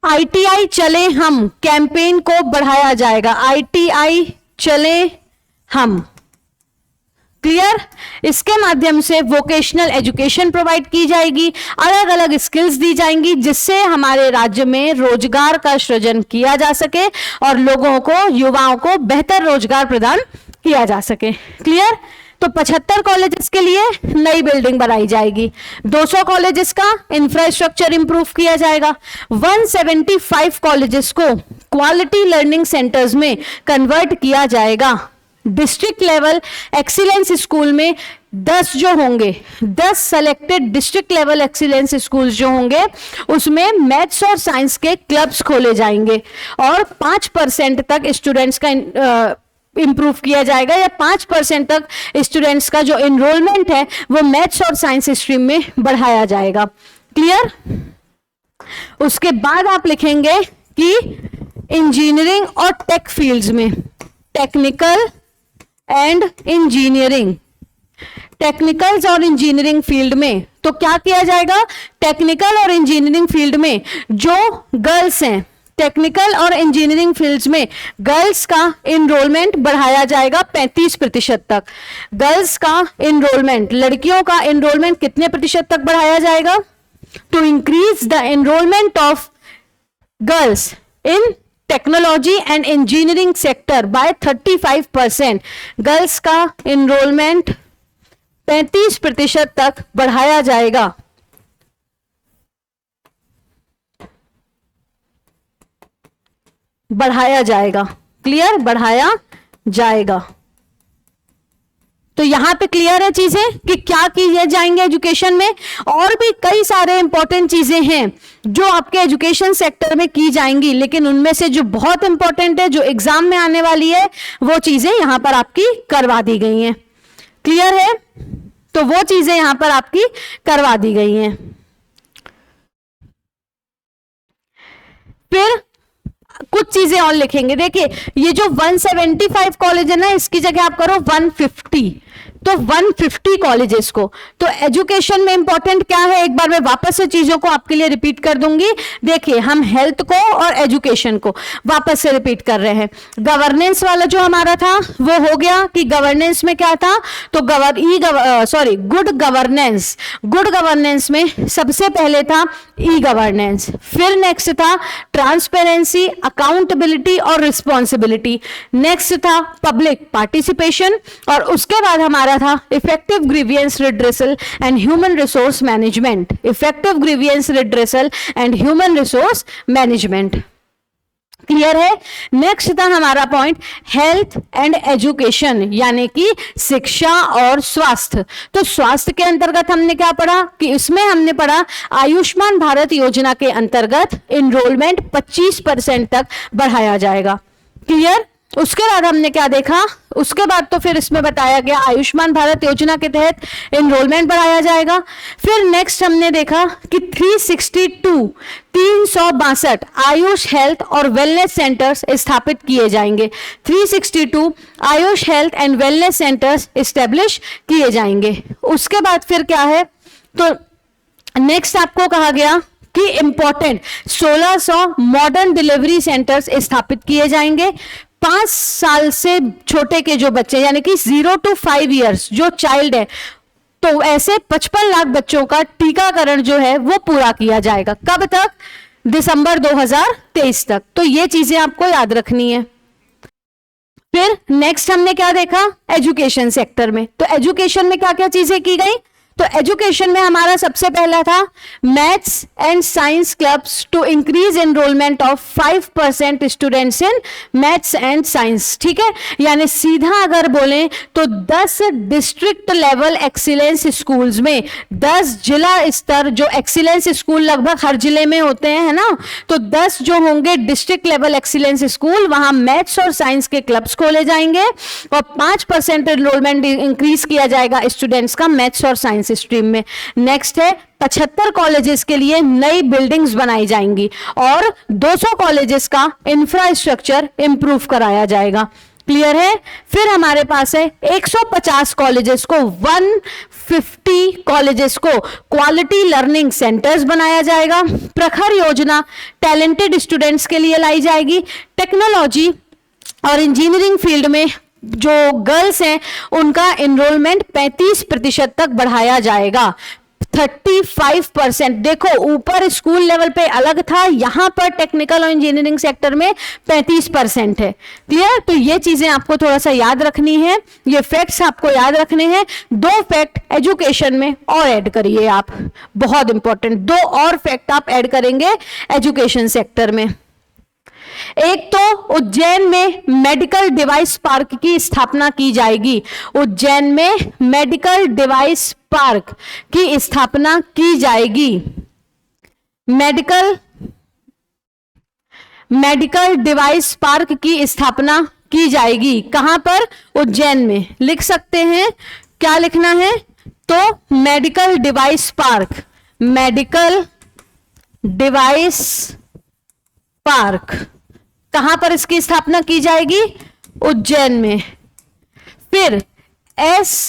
ITI चले हम कैंपेन को बढ़ाया जाएगा। ITI चले हम। क्लियर? इसके माध्यम से वोकेशनल एजुकेशन प्रोवाइड की जाएगी, अलग अलग स्किल्स दी जाएंगी जिससे हमारे राज्य में रोजगार का सृजन किया जा सके और लोगों को, युवाओं को बेहतर रोजगार प्रदान किया जा सके। क्लियर? तो 75 कॉलेजेस के लिए नई बिल्डिंग बनाई जाएगी। 200 कॉलेजेस का इंफ्रास्ट्रक्चर इंप्रूव किया जाएगा। 175 कॉलेजेस को क्वालिटी लर्निंग सेंटर्स में कन्वर्ट किया जाएगा। डिस्ट्रिक्ट लेवल एक्सीलेंस स्कूल में 10 जो होंगे, 10 selected district level excellence schools जो होंगे उसमें मैथ्स और साइंस के क्लब्स खोले जाएंगे और 5% तक स्टूडेंट्स का इंप्रूव किया जाएगा, या 5% तक स्टूडेंट्स का जो एनरोलमेंट है वो मैथ्स और साइंस स्ट्रीम में बढ़ाया जाएगा। क्लियर? उसके बाद आप लिखेंगे कि इंजीनियरिंग और टेक फील्ड्स में, टेक्निकल एंड इंजीनियरिंग, टेक्निकल्स और इंजीनियरिंग फील्ड में तो क्या किया जाएगा, टेक्निकल और इंजीनियरिंग फील्ड में जो गर्ल्स हैं, टेक्निकल और इंजीनियरिंग फील्ड्स में गर्ल्स का इनरोलमेंट बढ़ाया जाएगा 35% तक। गर्ल्स का इनरोलमेंट, लड़कियों का इनरोलमेंट कितने प्रतिशत तक बढ़ाया जाएगा, to increase the enrolment of girls in technology and engineering sector by 35%। Girls का इनरोलमेंट 35% तक बढ़ाया जाएगा। बढ़ाया जाएगा, क्लियर, बढ़ाया जाएगा। तो यहां पे क्लियर है चीजें कि क्या किए जाएंगे एजुकेशन में। और भी कई सारे इंपॉर्टेंट चीजें हैं जो आपके एजुकेशन सेक्टर में की जाएंगी, लेकिन उनमें से जो बहुत इंपॉर्टेंट है, जो एग्जाम में आने वाली है, वो चीजें यहां पर आपकी करवा दी गई हैं। क्लियर है, तो वो चीजें यहां पर आपकी करवा दी गई हैं। फिर कुछ चीजें और लिखेंगे। देखिए ये जो 175 कॉलेज है ना, इसकी जगह आप करो 150, तो 150 कॉलेजेस को। तो एजुकेशन में इंपॉर्टेंट क्या है, एक बार मैं वापस से चीजों को आपके लिए रिपीट कर दूंगी। देखिए हम हेल्थ को और एजुकेशन को वापस से रिपीट कर रहे हैं। गवर्नेंस वाला जो हमारा था वो हो गया कि गवर्नेंस में क्या था, तो गुड गवर्नेंस। गुड गवर्नेंस में सबसे पहले था ई गवर्नेंस, फिर नेक्स्ट था ट्रांसपेरेंसी, अकाउंटेबिलिटी और रिस्पॉन्सिबिलिटी, नेक्स्ट था पब्लिक पार्टिसिपेशन, और उसके बाद हमारा था effective grievance redressal and human resource management. Effective grievance redressal and human resource management, clear है। नेक्स्ट था हमारा पॉइंट हेल्थ एंड एजुकेशन, यानी कि शिक्षा और स्वास्थ्य। तो स्वास्थ्य के अंतर्गत हमने क्या पढ़ा कि इसमें हमने पढ़ा आयुष्मान भारत योजना के अंतर्गत इनरोलमेंट 25% तक बढ़ाया जाएगा, क्लियर। उसके बाद हमने क्या देखा, उसके बाद तो फिर इसमें बताया गया आयुष्मान भारत योजना के तहत इनरोलमेंट बढ़ाया जाएगा। फिर नेक्स्ट हमने देखा कि 362 आयुष हेल्थ और वेलनेस सेंटर्स स्थापित किए जाएंगे। 362 Ayush health and wellness centres establish किए जाएंगे। उसके बाद फिर क्या है, तो नेक्स्ट आपको कहा गया कि इंपॉर्टेंट 1600 मॉडर्न डिलीवरी सेंटर्स स्थापित किए जाएंगे। 5 साल से छोटे के जो बच्चे, यानी कि 0 to 5 years जो चाइल्ड है, तो ऐसे 55 लाख बच्चों का टीकाकरण जो है वो पूरा किया जाएगा। कब तक, दिसंबर 2023 तक। तो ये चीजें आपको याद रखनी है। फिर नेक्स्ट हमने क्या देखा एजुकेशन सेक्टर में, तो एजुकेशन में क्या क्या चीजें की गई, तो एजुकेशन में हमारा सबसे पहला था maths and science clubs to increase enrolment of 5% students in maths and science, ठीक है। यानी सीधा अगर बोलें तो 10 डिस्ट्रिक्ट लेवल एक्सीलेंस स्कूल्स में, 10 जिला स्तर जो एक्सीलेंस स्कूल लगभग हर जिले में होते हैं, है ना, तो 10 जो होंगे डिस्ट्रिक्ट लेवल एक्सीलेंस स्कूल, वहां मैथ्स और साइंस के क्लब्स खोले जाएंगे और 5% एनरोलमेंट इंक्रीज किया जाएगा स्टूडेंट्स का मैथ्स और साइंस स्ट्रीम में। नेक्स्ट है 75 कॉलेजेस के लिए नई बिल्डिंग्स बनाई जाएंगी और 200 कॉलेजेस का इंफ्रास्ट्रक्चर इंप्रूव कराया जाएगा, क्लियर है। फिर हमारे पास है 150 कॉलेजेस को, 150 कॉलेजेस को क्वालिटी लर्निंग सेंटर्स बनाया जाएगा। प्रखर योजना टैलेंटेड स्टूडेंट्स के लिए लाई जाएगी। टेक्नोलॉजी और इंजीनियरिंग फील्ड में जो गर्ल्स हैं उनका एनरोलमेंट 35% तक बढ़ाया जाएगा। 35%, देखो ऊपर स्कूल लेवल पे अलग था, यहां पर टेक्निकल और इंजीनियरिंग सेक्टर में 35% है, क्लियर। तो ये चीजें आपको थोड़ा सा याद रखनी है, ये फैक्ट्स आपको याद रखने हैं। 2 फैक्ट एजुकेशन में और ऐड करिए आप, बहुत इंपॉर्टेंट 2 और फैक्ट आप ऐड करेंगे एजुकेशन सेक्टर में। एक तो उज्जैन में मेडिकल डिवाइस पार्क की स्थापना की जाएगी। उज्जैन में मेडिकल डिवाइस पार्क की स्थापना की जाएगी। मेडिकल डिवाइस पार्क की स्थापना की जाएगी। कहां पर, उज्जैन में। लिख सकते हैं, क्या लिखना है, तो medical device park, medical device park कहां पर इसकी स्थापना की जाएगी? उज्जैन में। फिर STEM,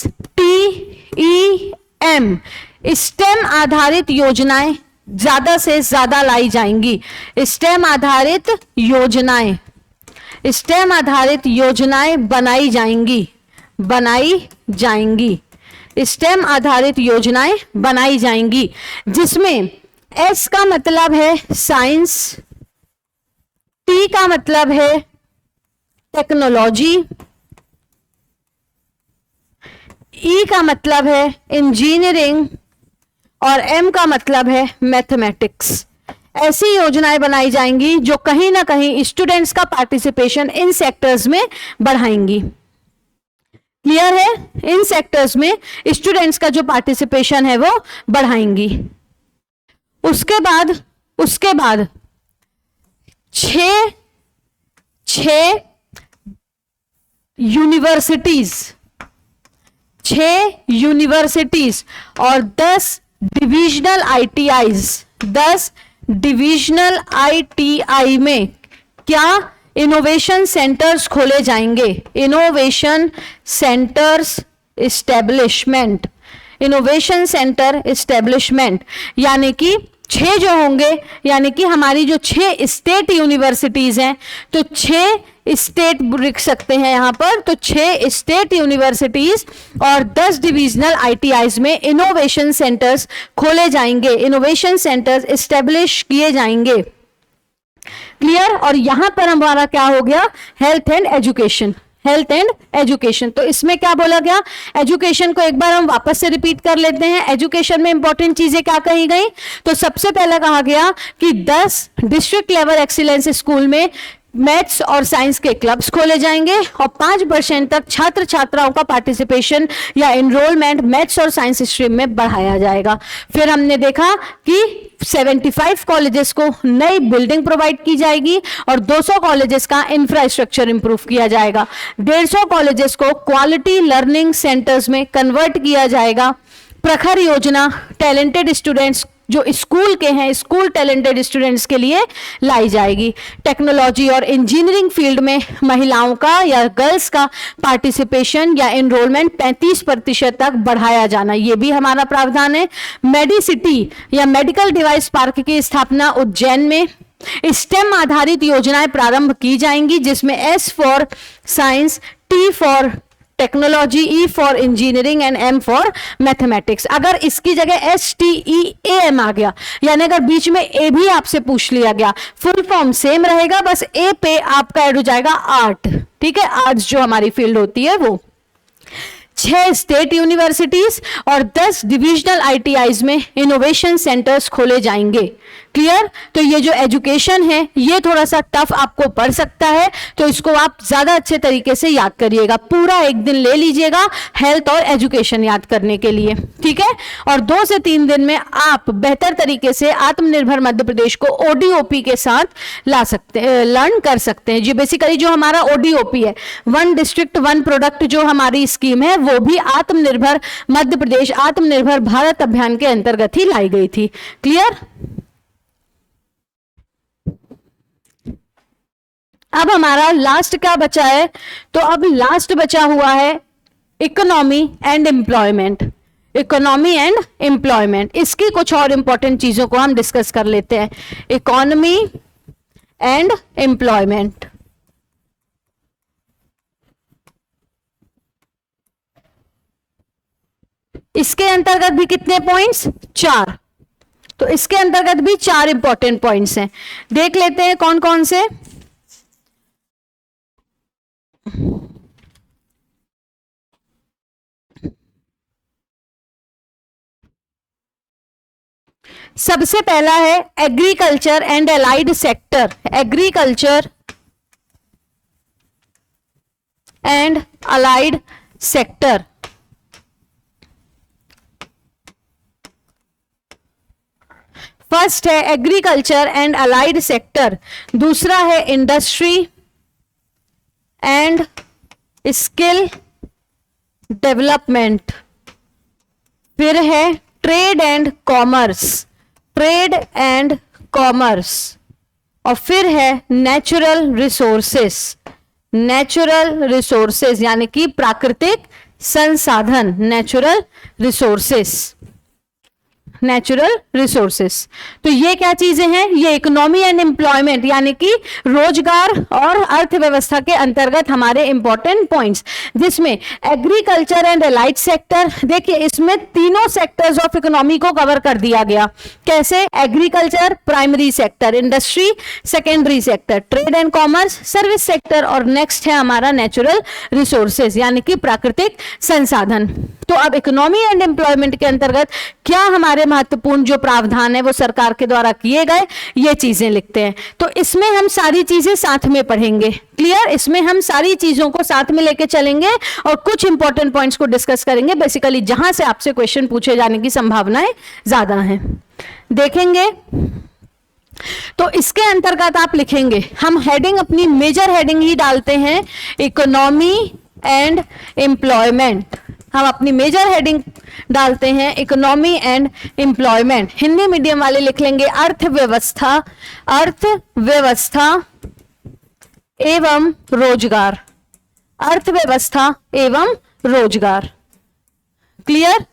स्टेम आधारित योजनाएं ज्यादा से ज्यादा लाई जाएंगी। स्टेम आधारित योजनाएं, स्टेम आधारित योजनाएं बनाई जाएंगी, बनाई जाएंगी। स्टेम आधारित योजनाएं बनाई जाएंगी, जिसमें S का मतलब है साइंस, T का मतलब है टेक्नोलॉजी, E का मतलब है इंजीनियरिंग और M का मतलब है मैथमेटिक्स। ऐसी योजनाएं बनाई जाएंगी जो कहीं ना कहीं स्टूडेंट्स का पार्टिसिपेशन इन सेक्टर्स में बढ़ाएंगी। क्लियर है? इन सेक्टर्स में स्टूडेंट्स का जो पार्टिसिपेशन है वो बढ़ाएंगी। उसके बाद छह यूनिवर्सिटीज और 10 डिविजनल ITIs, 10 डिविजनल ITI में क्या इनोवेशन सेंटर्स खोले जाएंगे? Innovation centres establishment, innovation centre establishment, यानी कि 6 जो होंगे, यानी कि हमारी जो 6 स्टेट यूनिवर्सिटीज हैं, तो 6 स्टेट लिख सकते हैं यहां पर, तो 6 स्टेट यूनिवर्सिटीज और 10 डिविजनल ITIs में इनोवेशन सेंटर्स खोले जाएंगे, इनोवेशन सेंटर्स एस्टेब्लिश किए जाएंगे। क्लियर? और यहां पर हमारा क्या हो गया? Health and education, health and education. तो इसमें क्या बोला गया? एजुकेशन को एक बार हम वापस से रिपीट कर लेते हैं। एजुकेशन में इंपॉर्टेंट चीजें क्या कही गई? तो सबसे पहला कहा गया कि 10 डिस्ट्रिक्ट लेवल एक्सीलेंस स्कूल में मैथ्स और साइंस के क्लब्स खोले जाएंगे और 5% तक छात्र छात्राओं का पार्टिसिपेशन या एनरोलमेंट मैथ्स और साइंस स्ट्रीम में बढ़ाया जाएगा। फिर हमने देखा कि 75 कॉलेजेस को नई बिल्डिंग प्रोवाइड की जाएगी और 200 कॉलेजेस का इंफ्रास्ट्रक्चर इंप्रूव किया जाएगा। 150 कॉलेजेस को क्वालिटी लर्निंग सेंटर्स में कन्वर्ट किया जाएगा। प्रखर योजना टैलेंटेड स्टूडेंट्स जो स्कूल के हैं, स्कूल टैलेंटेड स्टूडेंट्स के लिए लाई जाएगी। टेक्नोलॉजी और इंजीनियरिंग फील्ड में महिलाओं का या गर्ल्स का पार्टिसिपेशन या एनरोलमेंट 35% तक बढ़ाया जाना, ये भी हमारा प्रावधान है। मेडिसिटी या मेडिकल डिवाइस पार्क की स्थापना उज्जैन में। स्टेम आधारित योजनाएं प्रारंभ की जाएंगी, जिसमें S for science, T for technology, E for engineering and M for mathematics. अगर इसकी जगह STEAM आ गया, यानी अगर बीच में A भी आपसे पूछ लिया गया, फुल फॉर्म सेम रहेगा, बस A पे आपका ऐड हो जाएगा आर्ट। ठीक है, आर्ट्स जो हमारी फील्ड होती है वो। 6 स्टेट यूनिवर्सिटीज और 10 डिविजनल ITIs में इनोवेशन सेंटर्स खोले जाएंगे। क्लियर? तो ये जो एजुकेशन है ये थोड़ा सा टफ आपको पड़ सकता है, तो इसको आप ज्यादा अच्छे तरीके से याद करिएगा। पूरा एक दिन ले लीजिएगा हेल्थ और एजुकेशन याद करने के लिए, ठीक है? और 2 से 3 दिन में आप बेहतर तरीके से आत्मनिर्भर मध्य प्रदेश को ODOP के साथ ला सकते हैं, लर्न कर सकते हैं। जी बेसिकली जो हमारा ODOP है, 1 डिस्ट्रिक्ट 1 प्रोडक्ट, जो हमारी स्कीम है वो भी आत्मनिर्भर मध्य प्रदेश, आत्मनिर्भर भारत अभियान के अंतर्गत ही लाई गई थी। क्लियर? अब हमारा लास्ट क्या बचा है? तो अब लास्ट बचा हुआ है economy and employment. Economy and employment, इसकी कुछ और इंपॉर्टेंट चीजों को हम डिस्कस कर लेते हैं। इकोनॉमी एंड एम्प्लॉयमेंट, इसके अंतर्गत भी कितने पॉइंट्स? 4। तो इसके अंतर्गत भी 4 इंपॉर्टेंट पॉइंट्स हैं, देख लेते हैं कौन कौन से। सबसे पहला है agriculture and allied sector. Agriculture and allied sector, first है एग्रीकल्चर एंड अलाइड सेक्टर, दूसरा है इंडस्ट्री एंड स्किल डेवलपमेंट, फिर है trade and commerce, trade and commerce, और फिर है नेचुरल रिसोर्सेस। नेचुरल रिसोर्सेस यानी कि प्राकृतिक संसाधन, नेचुरल रिसोर्सेस, नेचुरल रिसोर्सेस। तो ये क्या चीजें हैं? ये इकोनॉमी एंड एम्प्लॉयमेंट यानी कि रोजगार और अर्थव्यवस्था के अंतर्गत हमारे इंपॉर्टेंट पॉइंट्स, जिसमें एग्रीकल्चर एंड एलाइड सेक्टर, देखिए इसमें तीनों सेक्टर्स ऑफ इकोनॉमी को कवर कर दिया गया। कैसे? Agriculture primary sector, industry secondary sector, trade and commerce service sector, और नेक्स्ट है हमारा नेचुरल रिसोर्सेज यानी कि प्राकृतिक संसाधन। तो अब इकोनॉमी एंड एम्प्लॉयमेंट के अंतर्गत क्या हमारे महत्वपूर्ण जो प्रावधान है वो सरकार के द्वारा किए गए, ये चीजें लिखते हैं। तो इसमें हम सारी चीजें साथ में पढ़ेंगे। क्लियर? इसमें हम सारी चीजों को साथ में लेके चलेंगे और कुछ इंपॉर्टेंट पॉइंट्स को डिस्कस करेंगे, बेसिकली जहां से आपसे क्वेश्चन पूछे जाने की संभावनाएं ज्यादा हैं। देखेंगे तो इसके अंतर्गत आप लिखेंगे, हम हेडिंग अपनी मेजर हेडिंग ही डालते हैं इकोनॉमी एंड एम्प्लॉयमेंट। हम अपनी मेजर हेडिंग डालते हैं economy and employment. Hindi medium वाले लिख लेंगे अर्थव्यवस्था, अर्थव्यवस्था एवं रोजगार, अर्थव्यवस्था एवं रोजगार। क्लियर?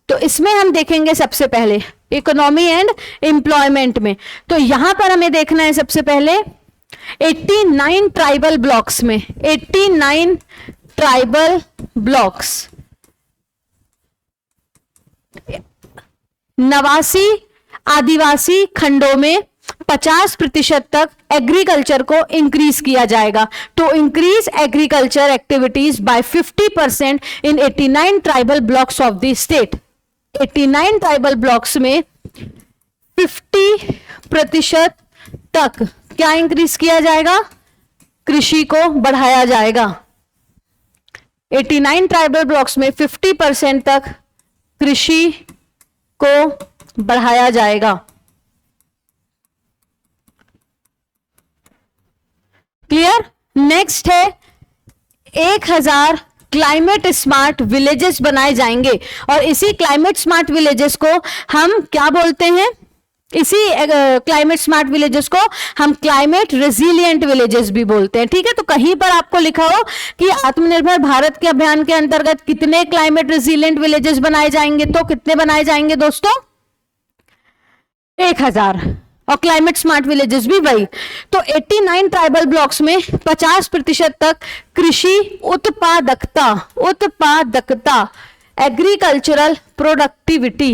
तो इसमें हम देखेंगे सबसे पहले इकोनॉमी एंड एम्प्लॉयमेंट में। तो यहां पर हमें देखना है सबसे पहले 89 ट्राइबल ब्लॉक्स में, 89 ट्राइबल ब्लॉक्स, 89 आदिवासी खंडों में 50% तक एग्रीकल्चर को इंक्रीज किया जाएगा। To increase agriculture activities by 50% in 89 tribal blocks of the state. 89 tribal blocks में 50% तक क्या इंक्रीज किया जाएगा? कृषि को बढ़ाया जाएगा। 89 ट्राइबल ब्लॉक्स में 50% तक कृषि को बढ़ाया जाएगा। क्लियर? नेक्स्ट है 1000 क्लाइमेट स्मार्ट विलेजेस बनाए जाएंगे, और इसी क्लाइमेट स्मार्ट विलेजेस को हम क्या बोलते हैं? इसी क्लाइमेट स्मार्ट विलेजेस को हम क्लाइमेट रेजिलिएंट विलेजेस भी बोलते हैं। ठीक है? तो कहीं पर आपको लिखा हो कि आत्मनिर्भर भारत के अभियान के अंतर्गत कितने क्लाइमेट रेजिलिएंट विलेजेस बनाए जाएंगे, तो कितने बनाए जाएंगे दोस्तों? 1000, और क्लाइमेट स्मार्ट विलेजेस भी वही। तो 89 ट्राइबल ब्लॉक्स में 50% तक कृषि उत्पादकता, उत्पादकता, agricultural productivity,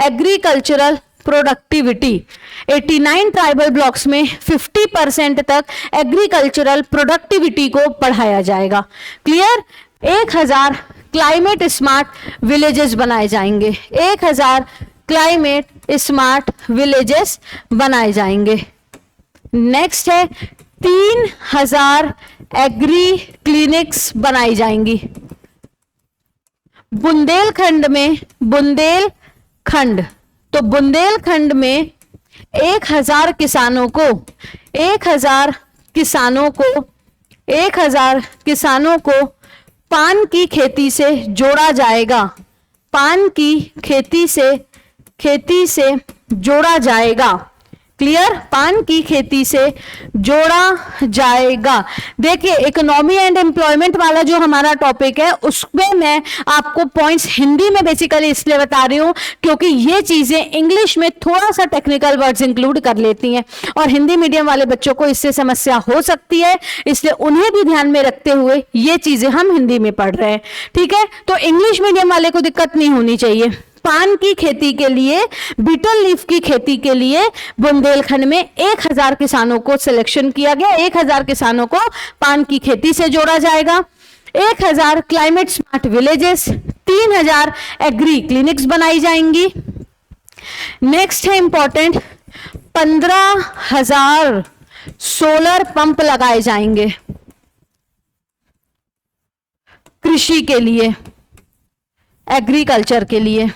agricultural productivity, 89 tribal blocks में 50% तक एग्रीकल्चरल प्रोडक्टिविटी को बढ़ाया जाएगा। क्लियर? 1000 क्लाइमेट स्मार्ट विलेजेस बनाए जाएंगे, 1000 क्लाइमेट स्मार्ट विलेजेस बनाए जाएंगे। नेक्स्ट है 3000 एग्री क्लिनिक्स बनाई जाएंगी। बुंदेलखंड में, बुंदेलखंड, तो बुंदेलखंड में 1000 किसानों को, 1000 किसानों को, 1000 किसानों को पान की खेती से जोड़ा जाएगा, पान की खेती से जोड़ा जाएगा। क्लियर? पान की खेती से जोड़ा जाएगा। देखिए इकोनॉमी एंड एम्प्लॉयमेंट वाला जो हमारा टॉपिक है उसमें मैं आपको पॉइंट्स हिंदी में बेसिकली इसलिए बता रही हूं क्योंकि ये चीजें इंग्लिश में थोड़ा सा टेक्निकल वर्ड्स इंक्लूड कर लेती हैं और हिंदी मीडियम वाले बच्चों को इससे समस्या हो सकती है, इसलिए उन्हें भी ध्यान में रखते हुए ये चीजें हम हिंदी में पढ़ रहे हैं। ठीक है? तो इंग्लिश मीडियम वाले को दिक्कत नहीं होनी चाहिए। पान की खेती के लिए, बीटल लीफ की खेती के लिए बुंदेलखंड में 1000 किसानों को सिलेक्शन किया गया, 1000 किसानों को पान की खेती से जोड़ा जाएगा, 1000 climate smart villages, 3000 agri clinics बनाई जाएंगी। नेक्स्ट है इंपॉर्टेंट, 15,000 सोलर पंप लगाए जाएंगे कृषि के लिए, एग्रीकल्चर के लिए।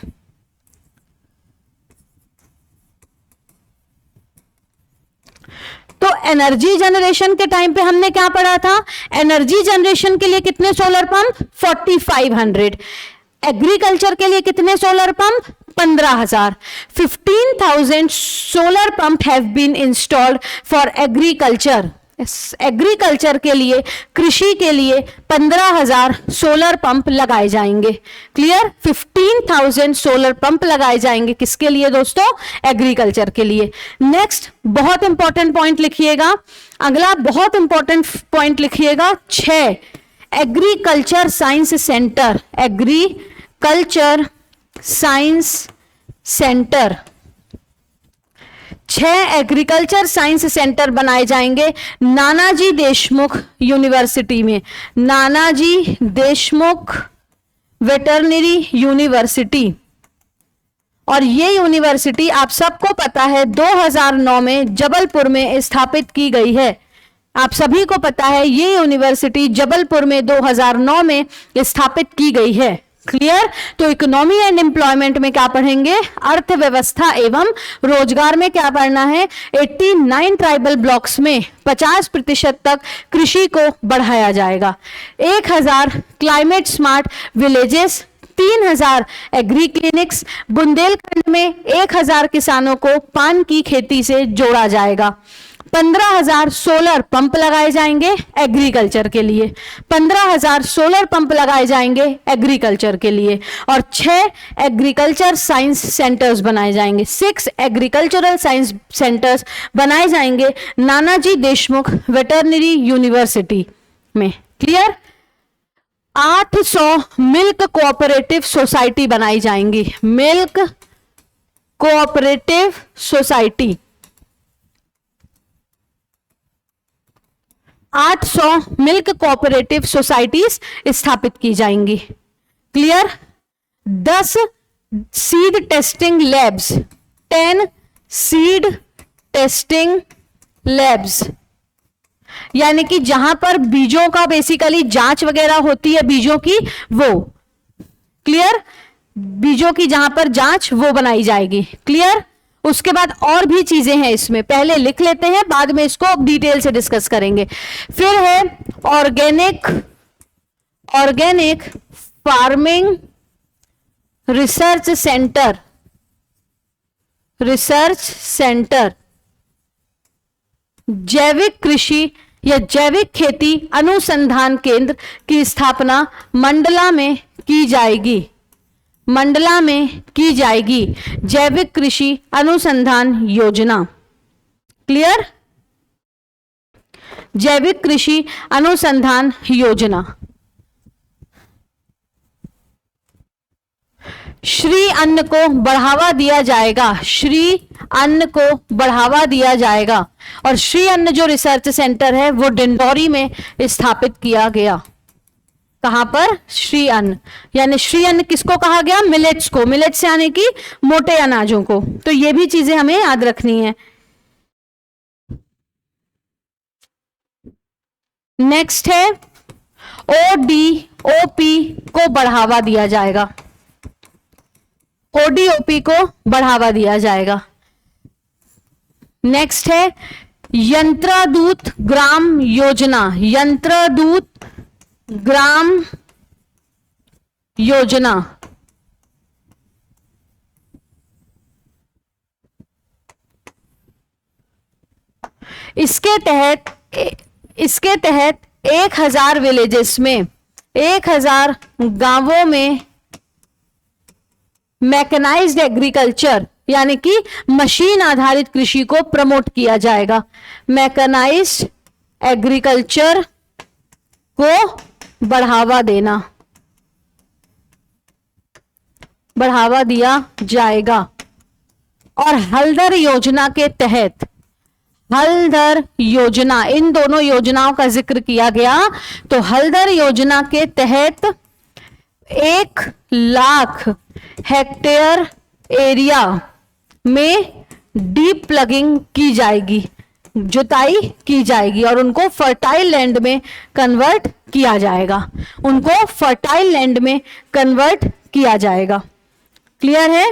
तो एनर्जी जनरेशन के टाइम पे हमने क्या पढ़ा था? एनर्जी जनरेशन के लिए कितने सोलर पंप? 4500। एग्रीकल्चर के लिए कितने solar pump? 15,000. 15,000 solar pump have been installed for agriculture. Agriculture के लिए, कृषि के लिए 15,000 सोलर पंप लगाए जाएंगे. क्लियर? 15,000 सोलर पंप लगाए जाएंगे. किसके लिए दोस्तों? एग्रीकल्चर के लिए. नेक्स्ट बहुत इंपॉर्टेंट पॉइंट लिखिएगा. अगला बहुत इंपॉर्टेंट पॉइंट लिखिएगा 6. Agriculture science centre. Agriculture science centre. 6 agriculture science centre बनाए जाएंगे नानाजी देशमुख यूनिवर्सिटी में. Nanaji Deshmukh veterinary university. और ये यूनिवर्सिटी आप सबको पता है 2009 में जबलपुर में स्थापित की गई है. आप सभी को पता है ये यूनिवर्सिटी जबलपुर में 2009 में स्थापित की गई है. क्लियर? तो इकोनॉमी एंड एम्प्लॉयमेंट में क्या पढ़ेंगे? अर्थव्यवस्था एवं रोजगार में क्या पढ़ना है? 89 ट्राइबल ब्लॉक्स में 50% तक कृषि को बढ़ाया जाएगा. 1000 climate smart villages, 3000 agri clinics. Bundelkhand में 1000 किसानों को पान की खेती से जोड़ा जाएगा. 15,000 सोलर पंप लगाए जाएंगे एग्रीकल्चर के लिए. 15,000 सोलर पंप लगाए जाएंगे एग्रीकल्चर के लिए. और 6 एग्रीकल्चर साइंस सेंटर्स बनाए जाएंगे. 6 एग्रीकल्चरल साइंस सेंटर्स बनाए जाएंगे नानाजी देशमुख वेटरनरी यूनिवर्सिटी में. क्लियर? 800 मिल्क कोऑपरेटिव सोसाइटी बनाई जाएंगी. Milk cooperative society. 800 milk cooperative societies स्थापित की जाएंगी. Clear? 10 seed testing labs. 10 seed testing labs, यानी कि जहां पर बीजों का बेसिकली जांच वगैरह होती है बीजों की, वो. क्लियर? बीजों की जहां पर जांच वो बनाई जाएगी. क्लियर? उसके बाद और भी चीजें हैं इसमें, पहले लिख लेते हैं, बाद में इसको डिटेल से डिस्कस करेंगे. फिर है organic farming research centre. Research centre. जैविक कृषि या जैविक खेती अनुसंधान केंद्र की स्थापना मंडला में की जाएगी. मंडला में की जाएगी जैविक कृषि अनुसंधान योजना. क्लियर? जैविक कृषि अनुसंधान योजना. श्री अन्न को बढ़ावा दिया जाएगा. श्री अन्न को बढ़ावा दिया जाएगा. और श्री अन्न जो रिसर्च सेंटर है वो डिंडौरी में स्थापित किया गया. कहां पर? श्री अन्न. यानी श्री अन्न किसको कहा गया? मिलेट्स को. मिलेट्स यानी कि मोटे अनाजों को. तो ये भी चीजें हमें याद रखनी है. नेक्स्ट है ओडीओपी को बढ़ावा दिया जाएगा. ओडीओपी को बढ़ावा दिया जाएगा. नेक्स्ट है यंत्रदूत ग्राम योजना. यंत्रदूत ग्राम योजना. इसके तहत 1000 विलेजेस में, 1000 गांवों में मैकेनाइज्ड एग्रीकल्चर यानी कि मशीन आधारित कृषि को प्रमोट किया जाएगा. मैकेनाइज्ड एग्रीकल्चर को बढ़ावा देना, बढ़ावा दिया जाएगा. और हल्दर योजना के तहत, हल्दर योजना, इन दोनों योजनाओं का जिक्र किया गया. तो हल्दर योजना के तहत 1,00,000 हेक्टेयर एरिया में डीप प्लगिंग की जाएगी, जुताई की जाएगी और उनको फर्टाइल लैंड में कन्वर्ट किया जाएगा. उनको फर्टाइल लैंड में कन्वर्ट किया जाएगा. क्लियर है?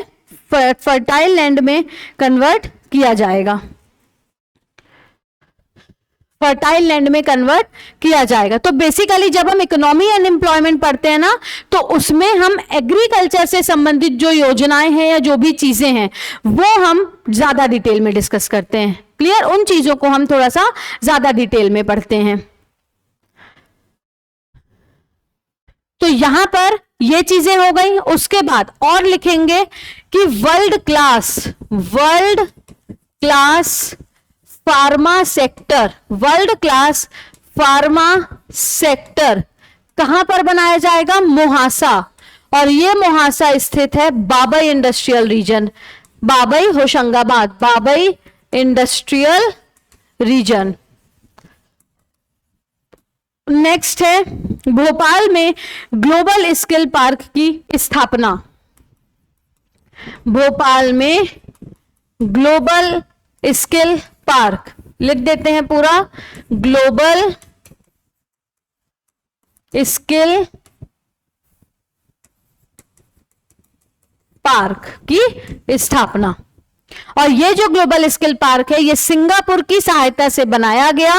फर्टाइल लैंड में कन्वर्ट किया जाएगा. फर्टाइल लैंड में कन्वर्ट किया जाएगा। तो बेसिकली जब हम इकोनॉमी एंड एम्प्लॉयमेंट पढ़ते हैं ना, तो उसमें हम एग्रीकल्चर से संबंधित जो योजनाएं हैं या जो भी चीजें हैं वो हम ज्यादा डिटेल में डिस्कस करते हैं। क्लियर? उन चीजों को हम थोड़ा सा ज्यादा डिटेल में पढ़ते हैं। तो यहां पर ये चीजें हो गई। उसके बाद और लिखेंगे कि world class pharma sector, world class pharma sector कहां पर बनाया जाएगा? मोहासा। और ये मोहासा स्थित है Babai industrial region, Babai Hoshangabad, Babai industrial region. Next है भोपाल में ग्लोबल स्किल पार्क की स्थापना। भोपाल में ग्लोबल स्किल पार्क लिख देते हैं पूरा, ग्लोबल स्किल पार्क की स्थापना। और ये जो ग्लोबल स्किल पार्क है ये सिंगापुर की सहायता से बनाया गया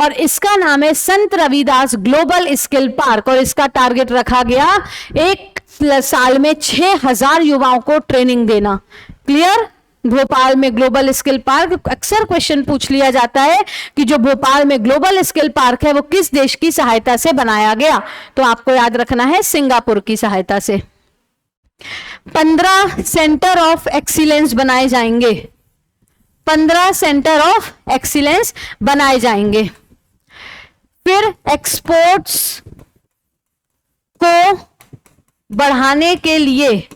और इसका नाम है संत रविदास ग्लोबल स्किल पार्क। और इसका टारगेट रखा गया एक साल में 6000 युवाओं को ट्रेनिंग देना। क्लियर? भोपाल में ग्लोबल स्किल पार्क, अक्सर क्वेश्चन पूछ लिया जाता है कि जो भोपाल में ग्लोबल स्किल पार्क है वो किस देश की सहायता से बनाया गया, तो आपको याद रखना है सिंगापुर की सहायता से। 15 सेंटर ऑफ एक्सीलेंस बनाए जाएंगे, 15 सेंटर ऑफ एक्सीलेंस बनाए जाएंगे। फिर एक्सपोर्ट्स को बढ़ाने के लिए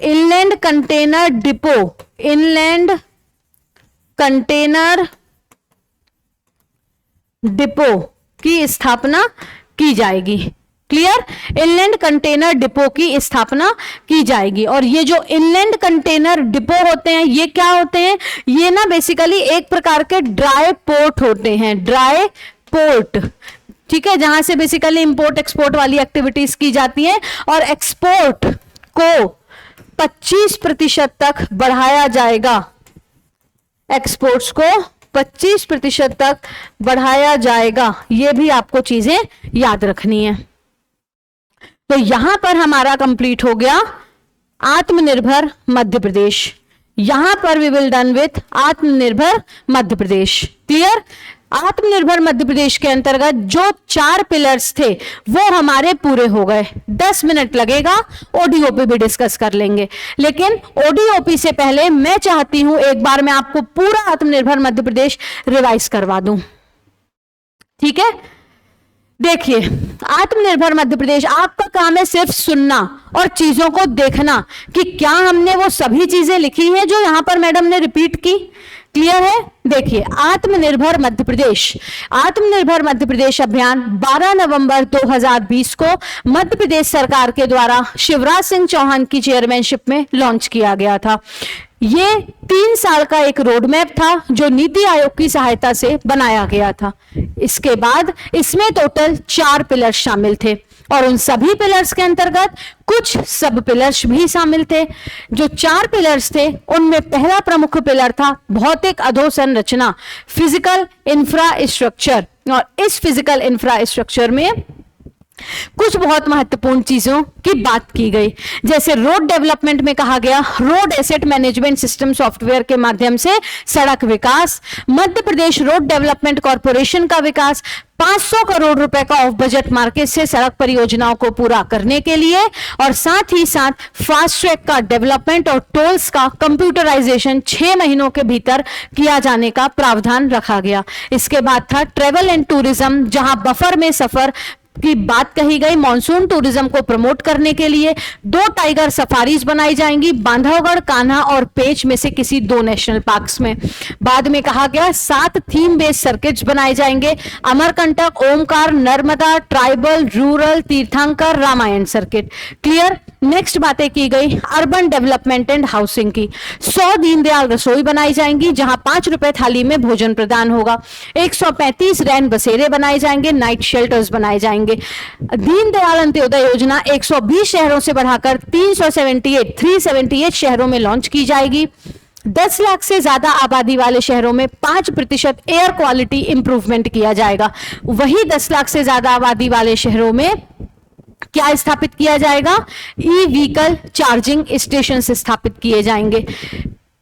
inland container depot, inland container depot की स्थापना की जाएगी। क्लियर? इनलैंड कंटेनर डिपो की स्थापना की जाएगी। और ये जो इनलैंड कंटेनर डिपो होते हैं ये क्या होते हैं? ये ना बेसिकली एक प्रकार के ड्राई पोर्ट होते हैं, ड्राई पोर्ट, ठीक है, जहां से बेसिकली इंपोर्ट एक्सपोर्ट वाली एक्टिविटीज की जाती हैं। और एक्सपोर्ट को 25% तक बढ़ाया जाएगा, एक्सपोर्ट्स को 25% तक बढ़ाया जाएगा। ये भी आपको चीजें याद रखनी है। तो यहां पर हमारा कंप्लीट हो गया आत्मनिर्भर मध्य प्रदेश। यहां पर वी विल डन विथ आत्मनिर्भर मध्य प्रदेश। क्लियर? आत्मनिर्भर मध्य प्रदेश के अंतर्गत जो 4 पिलर्स थे वो हमारे पूरे हो गए। 10 मिनट लगेगा, ओडीओपी भी डिस्कस कर लेंगे। लेकिन ओडीओपी से पहले मैं चाहती हूं एक बार मैं आपको पूरा आत्मनिर्भर मध्य प्रदेश रिवाइज करवा दूं। ठीक है? देखिए, आत्मनिर्भर मध्य प्रदेश, आपका काम है सिर्फ सुनना और चीजों को देखना कि क्या हमने वो सभी चीजें लिखी हैं जो यहां पर मैडम ने रिपीट की। क्लियर है? देखिए, आत्मनिर्भर मध्य प्रदेश, आत्मनिर्भर मध्य प्रदेश अभियान 12 नवंबर 2020 को मध्य प्रदेश सरकार के द्वारा शिवराज सिंह चौहान की चेयरमैनशिप में लॉन्च किया गया था। ये 3 साल का एक रोड मैप था जो नीति आयोग की सहायता से बनाया गया था। इसके बाद इसमें टोटल 4 पिलर्स शामिल थे और उन सभी पिलर्स के अंतर्गत कुछ सब पिलर्स भी शामिल थे। जो 4 पिलर्स थे उनमें पहला प्रमुख पिलर था भौतिक अधोसंरचना, फिजिकल इंफ्रास्ट्रक्चर। और इस फिजिकल इंफ्रास्ट्रक्चर में कुछ बहुत महत्वपूर्ण चीजों की बात की गई, जैसे रोड डेवलपमेंट में कहा गया road asset management system software के माध्यम से सड़क विकास, Madhya Pradesh road development corporation का विकास, 500 करोड़ रुपए का ऑफ बजट मार्केट से सड़क परियोजनाओं को पूरा करने के लिए, और साथ ही साथ फास्ट ट्रैक का डेवलपमेंट और टोल्स का कंप्यूटराइजेशन 6 महीनों के भीतर किया जाने का प्रावधान रखा गया। इसके बाद था ट्रेवल एंड टूरिज्म, जहां बफर में सफर की बात कही गई। मॉनसून टूरिज्म को प्रमोट करने के लिए 2 टाइगर सफारीज बनाई जाएंगी, बांधवगढ़, कान्हा और पेंच में से किसी 2 नेशनल पार्क्स में। बाद में कहा गया 7 थीम बेस्ड सर्किट्स बनाए जाएंगे, अमरकंटक, ओमकार, नर्मदा, ट्राइबल, रूरल, तीर्थंकर, रामायण सर्किट। क्लियर? नेक्स्ट बातें की गई अर्बन डेवलपमेंट एंड हाउसिंग की। 100 दीनदयाल रसोई बनाई जाएंगी जहां 5 रुपए थाली में भोजन प्रदान होगा। 135 रैन बसेरे बनाए जाएंगे, नाइट शेल्टर्स बनाए जाएंगे। दीनदयाल अंत्योदय योजना 120 शहरों से बढ़ाकर 378 शहरों में लॉन्च की जाएगी। 10 लाख से ज्यादा आबादी वाले शहरों में 5% एयर क्वालिटी इंप्रूवमेंट किया जाएगा। वही 10 लाख से ज्यादा आबादी वाले शहरों में क्या स्थापित किया जाएगा? ई व्हीकल चार्जिंग स्टेशन स्थापित किए जाएंगे।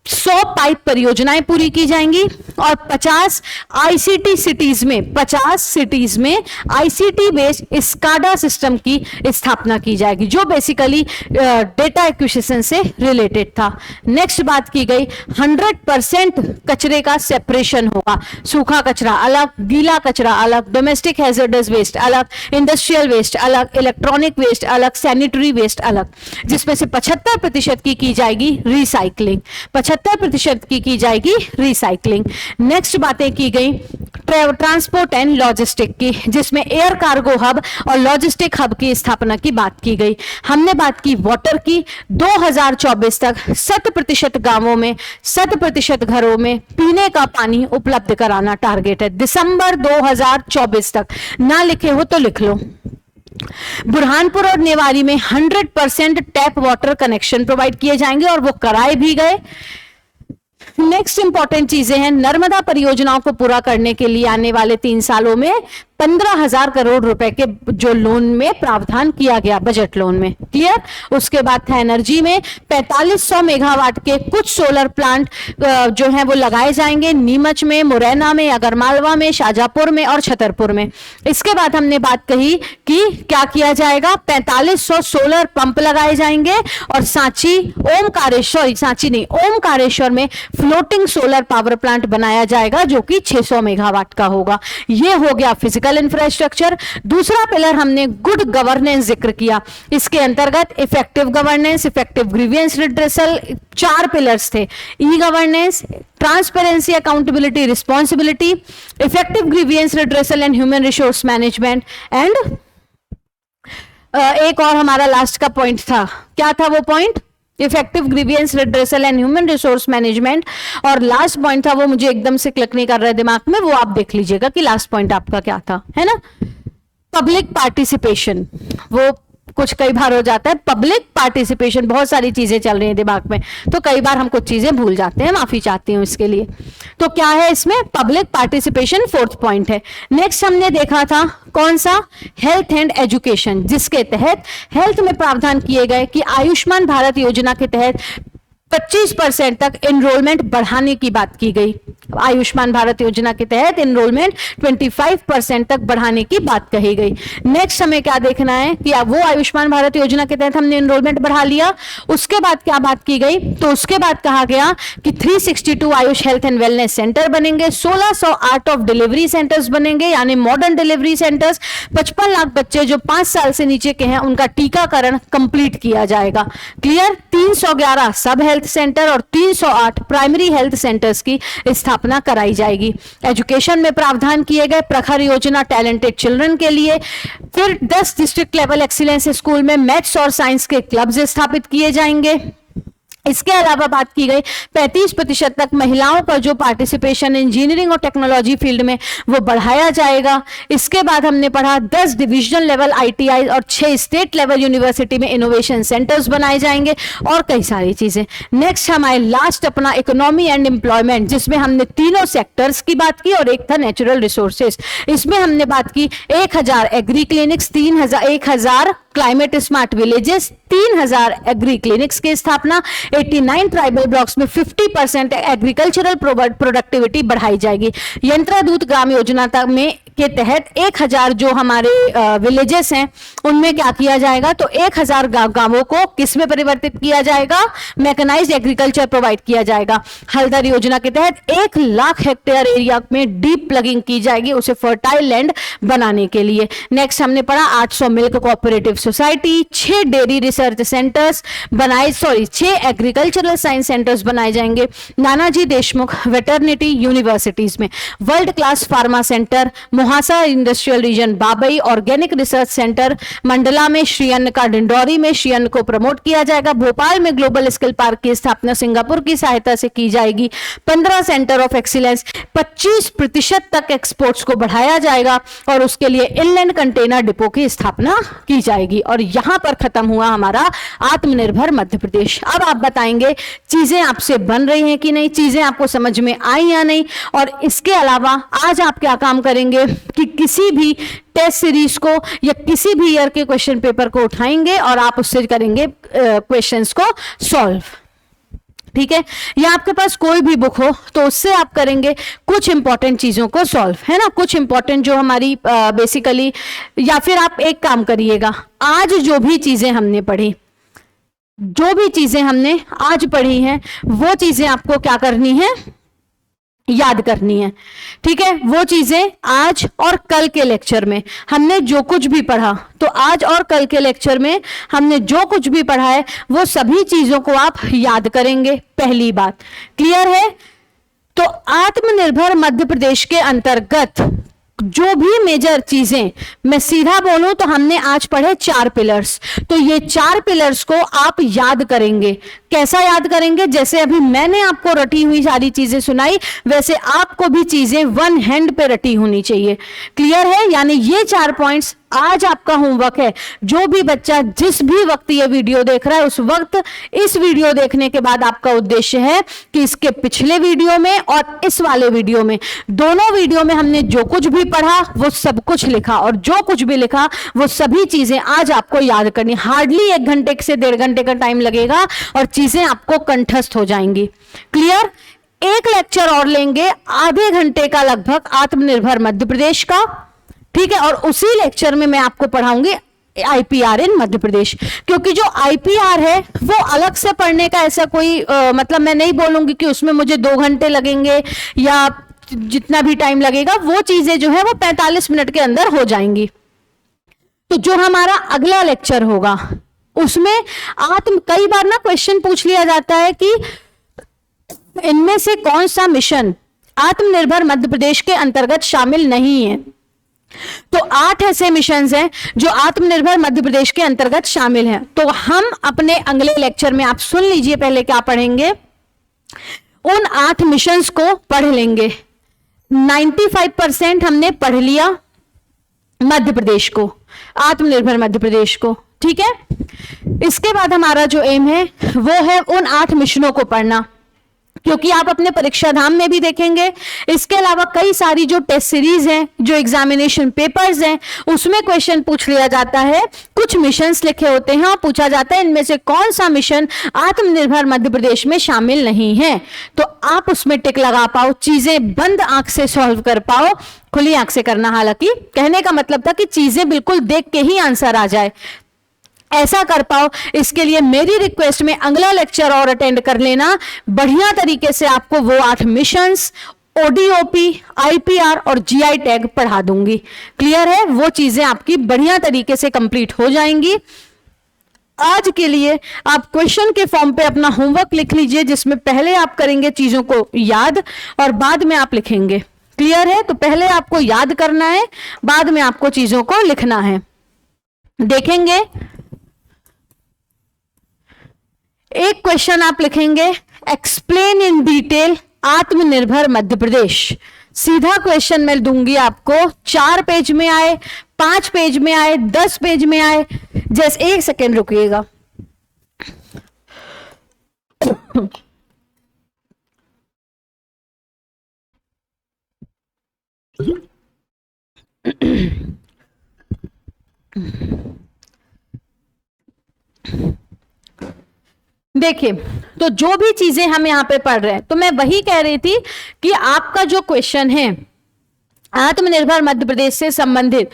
100 पाइप परियोजनाएं पूरी की जाएंगी और 50 आईसीटी सिटीज में 50 सिटीज में आईसीटी बेस्ड स्काडा सिस्टम की स्थापना की जाएगी, जो बेसिकली डेटा एक्विजिशन से रिलेटेड था। नेक्स्ट बात की गई 100% कचरे का सेपरेशन होगा। सूखा कचरा अलग, गीला कचरा अलग, डोमेस्टिक हैजर्डस वेस्ट अलग, इंडस्ट्रियल वेस्ट अलग, इलेक्ट्रॉनिक वेस्ट अलग, सैनिटरी वेस्ट अलग, जिसमें से 75% की जाएगी रिसाइकलिंग। 75% की जाएगी रिसाइकलिंग। नेक्स्ट बातें की गई ट्रांसपोर्ट एंड लॉजिस्टिक की, जिसमें एयर कार्गो हब और लॉजिस्टिक हब की स्थापना की बात की गई। हमने बात की वाटर की। 2024 तक 100% गांवों में 100% घरों में पीने का पानी उपलब्ध कराना टारगेट है। दिसंबर 2024 तक। ना लिखे हो तो लिख लो। बुरहानपुर और नेवारी में 100% टैप वाटर कनेक्शन प्रोवाइड किए जाएंगे और वो कराए भी गए। नेक्स्ट इंपॉर्टेंट चीजें हैं, नर्मदा परियोजनाओं को पूरा करने के लिए आने वाले 3 सालों में 15,000 करोड़ रुपए के जो लोन में प्रावधान किया गया, बजट लोन में। क्लियर। उसके बाद था एनर्जी में 4500 मेगावाट के कुछ सोलर प्लांट जो हैं वो लगाए जाएंगे नीमच में, मुरैना में, अगरमालवा में, शाजापुर में और छतरपुर में। इसके बाद हमने बात कही कि क्या किया जाएगा, 4500 सोलर पंप लगाए जाएंगे और ओमकारेश्वर में फ्लोटिंग सोलर पावर प्लांट बनाया जाएगा जो कि 600 मेगावाट का होगा। यह हो गया फिजिकल इंफ्रास्ट्रक्चर। दूसरा पिलर हमने गुड गवर्नेंस जिक्र किया। इसके अंतर्गत effective governance, effective grievance redressal, 4 pillars थे। E governance, transparency, accountability, responsibility, effective grievance redressal and human resource management and एक और हमारा लास्ट का पॉइंट था। क्या था वो point? Effective grievance redressal and human resource management. और लास्ट पॉइंट था, वो मुझे एकदम से क्लिक नहीं कर रहा है दिमाग में, वो आप देख लीजिएगा कि लास्ट पॉइंट आपका क्या था, है ना? Public participation. वो कुछ कई बार हो जाता है पब्लिक पार्टिसिपेशन, बहुत सारी चीजें चल रही हैं दिमाग में तो कई बार हम कुछ चीजें भूल जाते हैं, माफी चाहती हूं इसके लिए। तो क्या है इसमें? पब्लिक पार्टिसिपेशन 4th पॉइंट है। नेक्स्ट हमने देखा था कौन सा? हेल्थ एंड एजुकेशन, जिसके तहत हेल्थ में प्रावधान किए गए कि आयुष्मान भारत योजना के तहत 25% तक एनरोलमेंट बढ़ाने की बात की गई। आयुष्मान भारत योजना के तहत एनरोलमेंट 25% तक बढ़ाने की बात कही गई। नेक्स्ट हमें क्या देखना है कि वो आयुष्मान भारत योजना के तहत हमने एनरोलमेंट बढ़ा लिया। उसके बाद क्या बात की गई? तो उसके बाद कहा गया कि 362 Ayush health and wellness centre बनेंगे, 1600 आर्ट ऑफ डिलीवरी सेंटर्स बनेंगे, यानी मॉडर्न डिलीवरी सेंटर्स। 55 लाख बच्चे जो 5 साल से नीचे के हैं उनका टीकाकरण कंप्लीट किया जाएगा। क्लियर। 311 सब हेल्थ सेंटर और 308 प्राइमरी हेल्थ सेंटर्स की स्थापना कराई जाएगी। एजुकेशन में प्रावधान किए गए प्रखर योजना टैलेंटेड चिल्ड्रन के लिए। फिर 10 डिस्ट्रिक्ट लेवल एक्सीलेंस स्कूल में मैथ्स और साइंस के क्लब्स स्थापित किए जाएंगे। इसके अलावा बात की गई 35% तक महिलाओं का जो पार्टिसिपेशन इंजीनियरिंग और टेक्नोलॉजी फील्ड में वो बढ़ाया जाएगा। इसके बाद हमने पढ़ा 10 डिविजनल लेवल आईटीआई और 6 स्टेट लेवल यूनिवर्सिटी में इनोवेशन सेंटर्स बनाए जाएंगे और कई सारी चीजें। नेक्स्ट हमारे लास्ट अपना इकोनॉमी एंड एम्प्लॉयमेंट, जिसमें हमने 3 सेक्टर्स की बात की और एक था नेचुरल रिसोर्सेज। इसमें हमने बात की 1000 agri clinics, 1000 climate smart villages, 3000 agri clinics की स्थापना, 89 ट्राइबल ब्लॉक्स में 50% एग्रीकल्चरल प्रोडक्टिविटी बढ़ाई जाएगी। यंत्रदूत ग्राम योजना में के तहत 1000 जो हमारे विलेजेस हैं उनमें क्या किया जाएगा? तो 1000 गांवों को किस में परिवर्तित किया जाएगा? मैकेनाइज्ड एग्रीकल्चर प्रोवाइड किया जाएगा। हल्दर योजना के तहत 1 लाख हेक्टेयर एरिया में डीप प्लगिंग की जाएगी उसे फर्टाइल लैंड बनाने के लिए। नेक्स्ट हमने पढ़ा 800 milk cooperative society, 6 dairy research centres बनाए, 6 एग्रीकल्चरल साइंस सेंटर्स बनाए जाएंगे नानाजी देशमुख वेटरनिटी यूनिवर्सिटीज में। World class pharma centre Mohasa industrial region Babai, organic research centre Mandla में श्री अन्न का डिंडौरी में श्री अन्न को प्रमोट किया जाएगा। भोपाल में ग्लोबल स्किल पार्क की स्थापना सिंगापुर की सहायता से की जाएगी। 15 सेंटर ऑफ एक्सीलेंस, 25% तक एक्सपोर्ट्स को बढ़ाया जाएगा और उसके लिए इनलैंड कंटेनर डिपो की स्थापना की जाएगी। और यहां पर खत्म हुआ हमारा आत्मनिर्भर मध्य प्रदेश। अब आप बताएंगे चीजें आपसे बन रही हैं कि नहीं, चीजें आपको समझ में आई या नहीं। और इसके अलावा आज आप क्या काम करेंगे कि किसी भी टेस्ट सीरीज को या किसी भी ईयर के क्वेश्चन पेपर को उठाएंगे और आप उससे करेंगे क्वेश्चंस को सॉल्व। ठीक है, या आपके पास कोई भी बुक हो तो उससे आप करेंगे कुछ इंपॉर्टेंट चीजों को सॉल्व, है ना, कुछ इंपॉर्टेंट जो हमारी बेसिकली। या फिर आप एक काम करिएगा, आज जो भी चीजें हमने पढ़ी, जो भी चीजें हमने आज पढ़ी हैं वो चीजें आपको क्या करनी है, याद करनी है। ठीक है, वो चीजें आज और कल के लेक्चर में हमने जो कुछ भी पढ़ा, तो आज और कल के लेक्चर में हमने जो कुछ भी पढ़ा है वो सभी चीजों को आप याद करेंगे। पहली बात क्लियर है। तो आत्मनिर्भर मध्य प्रदेश के अंतर्गत जो भी मेजर चीजें, मैं सीधा बोलूं तो हमने आज पढ़े 4 पिलर्स। तो ये 4 पिलर्स को आप याद करेंगे। कैसा याद करेंगे? जैसे अभी मैंने आपको रटी हुई सारी चीजें सुनाई, वैसे आपको भी चीजें वन हैंड पे रटी होनी चाहिए। क्लियर है? यानी ये 4 पॉइंट्स आज आपका होमवर्क है। जो भी बच्चा जिस भी वक्त ये वीडियो देख रहा है, उस वक्त इस वीडियो देखने के बाद आपका उद्देश्य है कि इसके पिछले वीडियो में और इस वाले वीडियो में, दोनों वीडियो में हमने जो कुछ भी पढ़ा वो सब कुछ लिखा, और जो कुछ भी लिखा वो सभी चीजें आज आपको याद करनी। हार्डली 1 घंटे से 1.5 घंटे का टाइम लगेगा और चीजें आपको कंठस्थ हो जाएंगी। क्लियर? एक लेक्चर और लेंगे आधे घंटे का लगभग आत्मनिर्भर मध्य प्रदेश का। ठीक है, और उसी लेक्चर में मैं आपको पढ़ाऊंगी आईपीआर इन मध्य प्रदेश, क्योंकि जो आईपीआर है वो अलग से पढ़ने का ऐसा कोई मतलब मैं नहीं बोलूंगी कि उसमें मुझे 2 घंटे लगेंगे या जितना भी टाइम लगेगा, वो चीजें जो है वो 45 मिनट के अंदर हो जाएंगी। तो जो हमारा अगला लेक्चर होगा उसमें कई बार ना क्वेश्चन पूछ लिया जाता है कि इनमें से कौन सा मिशन आत्मनिर्भर मध्य प्रदेश के अंतर्गत शामिल नहीं है। तो 8 ऐसे मिशन हैं जो आत्मनिर्भर मध्य प्रदेश के अंतर्गत शामिल हैं। तो हम अपने अगले लेक्चर में, आप सुन लीजिए पहले क्या पढ़ेंगे, उन 8 मिशंस को पढ़ लेंगे। 95% हमने पढ़ लिया मध्य प्रदेश को, आत्मनिर्भर मध्य प्रदेश को। ठीक है, इसके बाद हमारा जो एम है वो है उन 8 मिशनों को पढ़ना, क्योंकि आप अपने परीक्षा धाम में भी देखेंगे। इसके अलावा कई सारी जो टेस्ट सीरीज हैं, जो एग्जामिनेशन पेपर्स हैं, उसमें क्वेश्चन पूछ लिया जाता है। कुछ मिशंस लिखे होते हैं और पूछा जाता है इनमें से कौन सा मिशन आत्मनिर्भर मध्य प्रदेश में शामिल नहीं है। तो आप उसमें टिक लगा पाओ, चीजें बंद आंख से सॉल्व कर पाओ, खुली आंख से करना। हालांकि कहने का मतलब था कि चीजें बिल्कुल देख के ही आंसर आ जाए, ऐसा कर पाओ। इसके लिए मेरी रिक्वेस्ट में अगला लेक्चर और अटेंड कर लेना। बढ़िया तरीके से आपको वो 8 मिशंस, ओडीओपी, आईपीआर और जीआई टैग पढ़ा दूंगी। क्लियर है? वो चीजें आपकी बढ़िया तरीके से कंप्लीट हो जाएंगी। आज के लिए आप क्वेश्चन के फॉर्म पे अपना होमवर्क लिख लीजिए, जिसमें पहले आप करेंगे चीजों को याद और बाद में आप लिखेंगे। क्लियर है? तो पहले आपको याद करना है, बाद में आपको चीजों को लिखना है। देखेंगे एक क्वेश्चन आप लिखेंगे, एक्सप्लेन इन डिटेल आत्मनिर्भर मध्य प्रदेश। सीधा क्वेश्चन मैं दूंगी आपको, 4 पेज में आए, 5 पेज में आए, 10 पेज में आए, जैसे 1 सेकेंड रुकिएगा। देखिए, तो जो भी चीजें हम यहां पे पढ़ रहे हैं, तो मैं वही कह रही थी कि आपका जो क्वेश्चन है आत्मनिर्भर मध्य प्रदेश से संबंधित,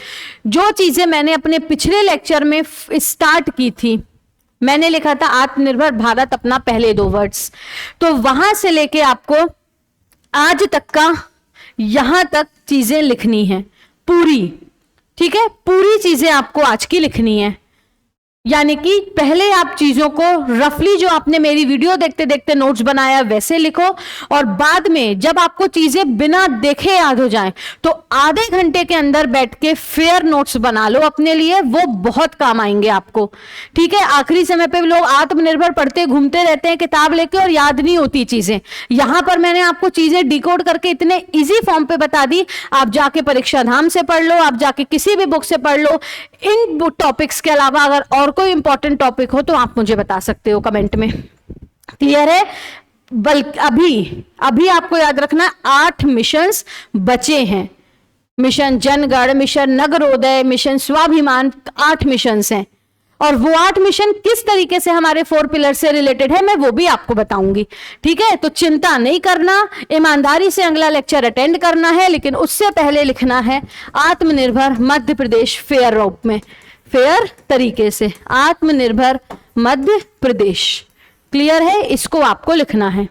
जो चीजें मैंने अपने पिछले लेक्चर में स्टार्ट की थी, मैंने लिखा था आत्मनिर्भर भारत अपना पहले 2 वर्ड्स, तो वहां से लेके आपको आज तक का यहां तक चीजें लिखनी है पूरी। ठीक है, पूरी चीजें आपको आज की लिखनी है। यानी कि पहले आप चीजों को रफली जो आपने मेरी वीडियो देखते देखते नोट्स बनाया वैसे लिखो, और बाद में जब आपको चीजें बिना देखे याद हो जाएं तो आधे घंटे के अंदर बैठ के फेयर नोट्स बना लो अपने लिए, वो बहुत काम आएंगे आपको। ठीक है, आखिरी समय पे लोग आत्मनिर्भर पढ़ते घूमते रहते हैं किताब लेके और याद नहीं होती चीजें। यहां पर मैंने आपको चीजें डिकोड करके इतने इजी फॉर्म पे बता दी, आप जाके परीक्षा धाम से पढ़ लो, आप जाके किसी भी बुक से पढ़ लो। इन टॉपिक्स के अलावा अगर और कोई इंपॉर्टेंट टॉपिक हो तो आप मुझे बता सकते हो कमेंट में। क्लियर है? बल्कि अभी आपको याद रखना 8 मिशंस बचे हैं। मिशन जनगण, मिशन नगरोदय, मिशन स्वाभिमान, 8 मिशंस हैं, और वो 8 मिशन किस तरीके से हमारे 4 पिलर से रिलेटेड है मैं वो भी आपको बताऊंगी। ठीक है, तो चिंता नहीं करना, ईमानदारी से अगला लेक्चर अटेंड करना है, लेकिन उससे पहले लिखना है आत्मनिर्भर मध्य प्रदेश फेयर रूप में, फेयर तरीके से आत्मनिर्भर मध्य प्रदेश। क्लियर है? इसको आपको लिखना है।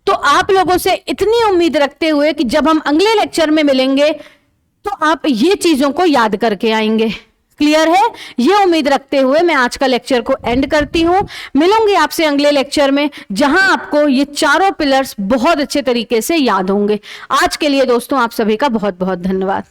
तो आप लोगों से इतनी उम्मीद रखते हुए कि जब हम अगले लेक्चर में मिलेंगे तो आप ये चीजों को याद करके आएंगे। क्लियर है? ये उम्मीद रखते हुए मैं आज का लेक्चर को एंड करती हूं। मिलूंगी आपसे अगले लेक्चर में जहां आपको ये चारों पिलर्स बहुत अच्छे तरीके से याद होंगे। आज के लिए दोस्तों आप सभी का बहुत बहुत धन्यवाद।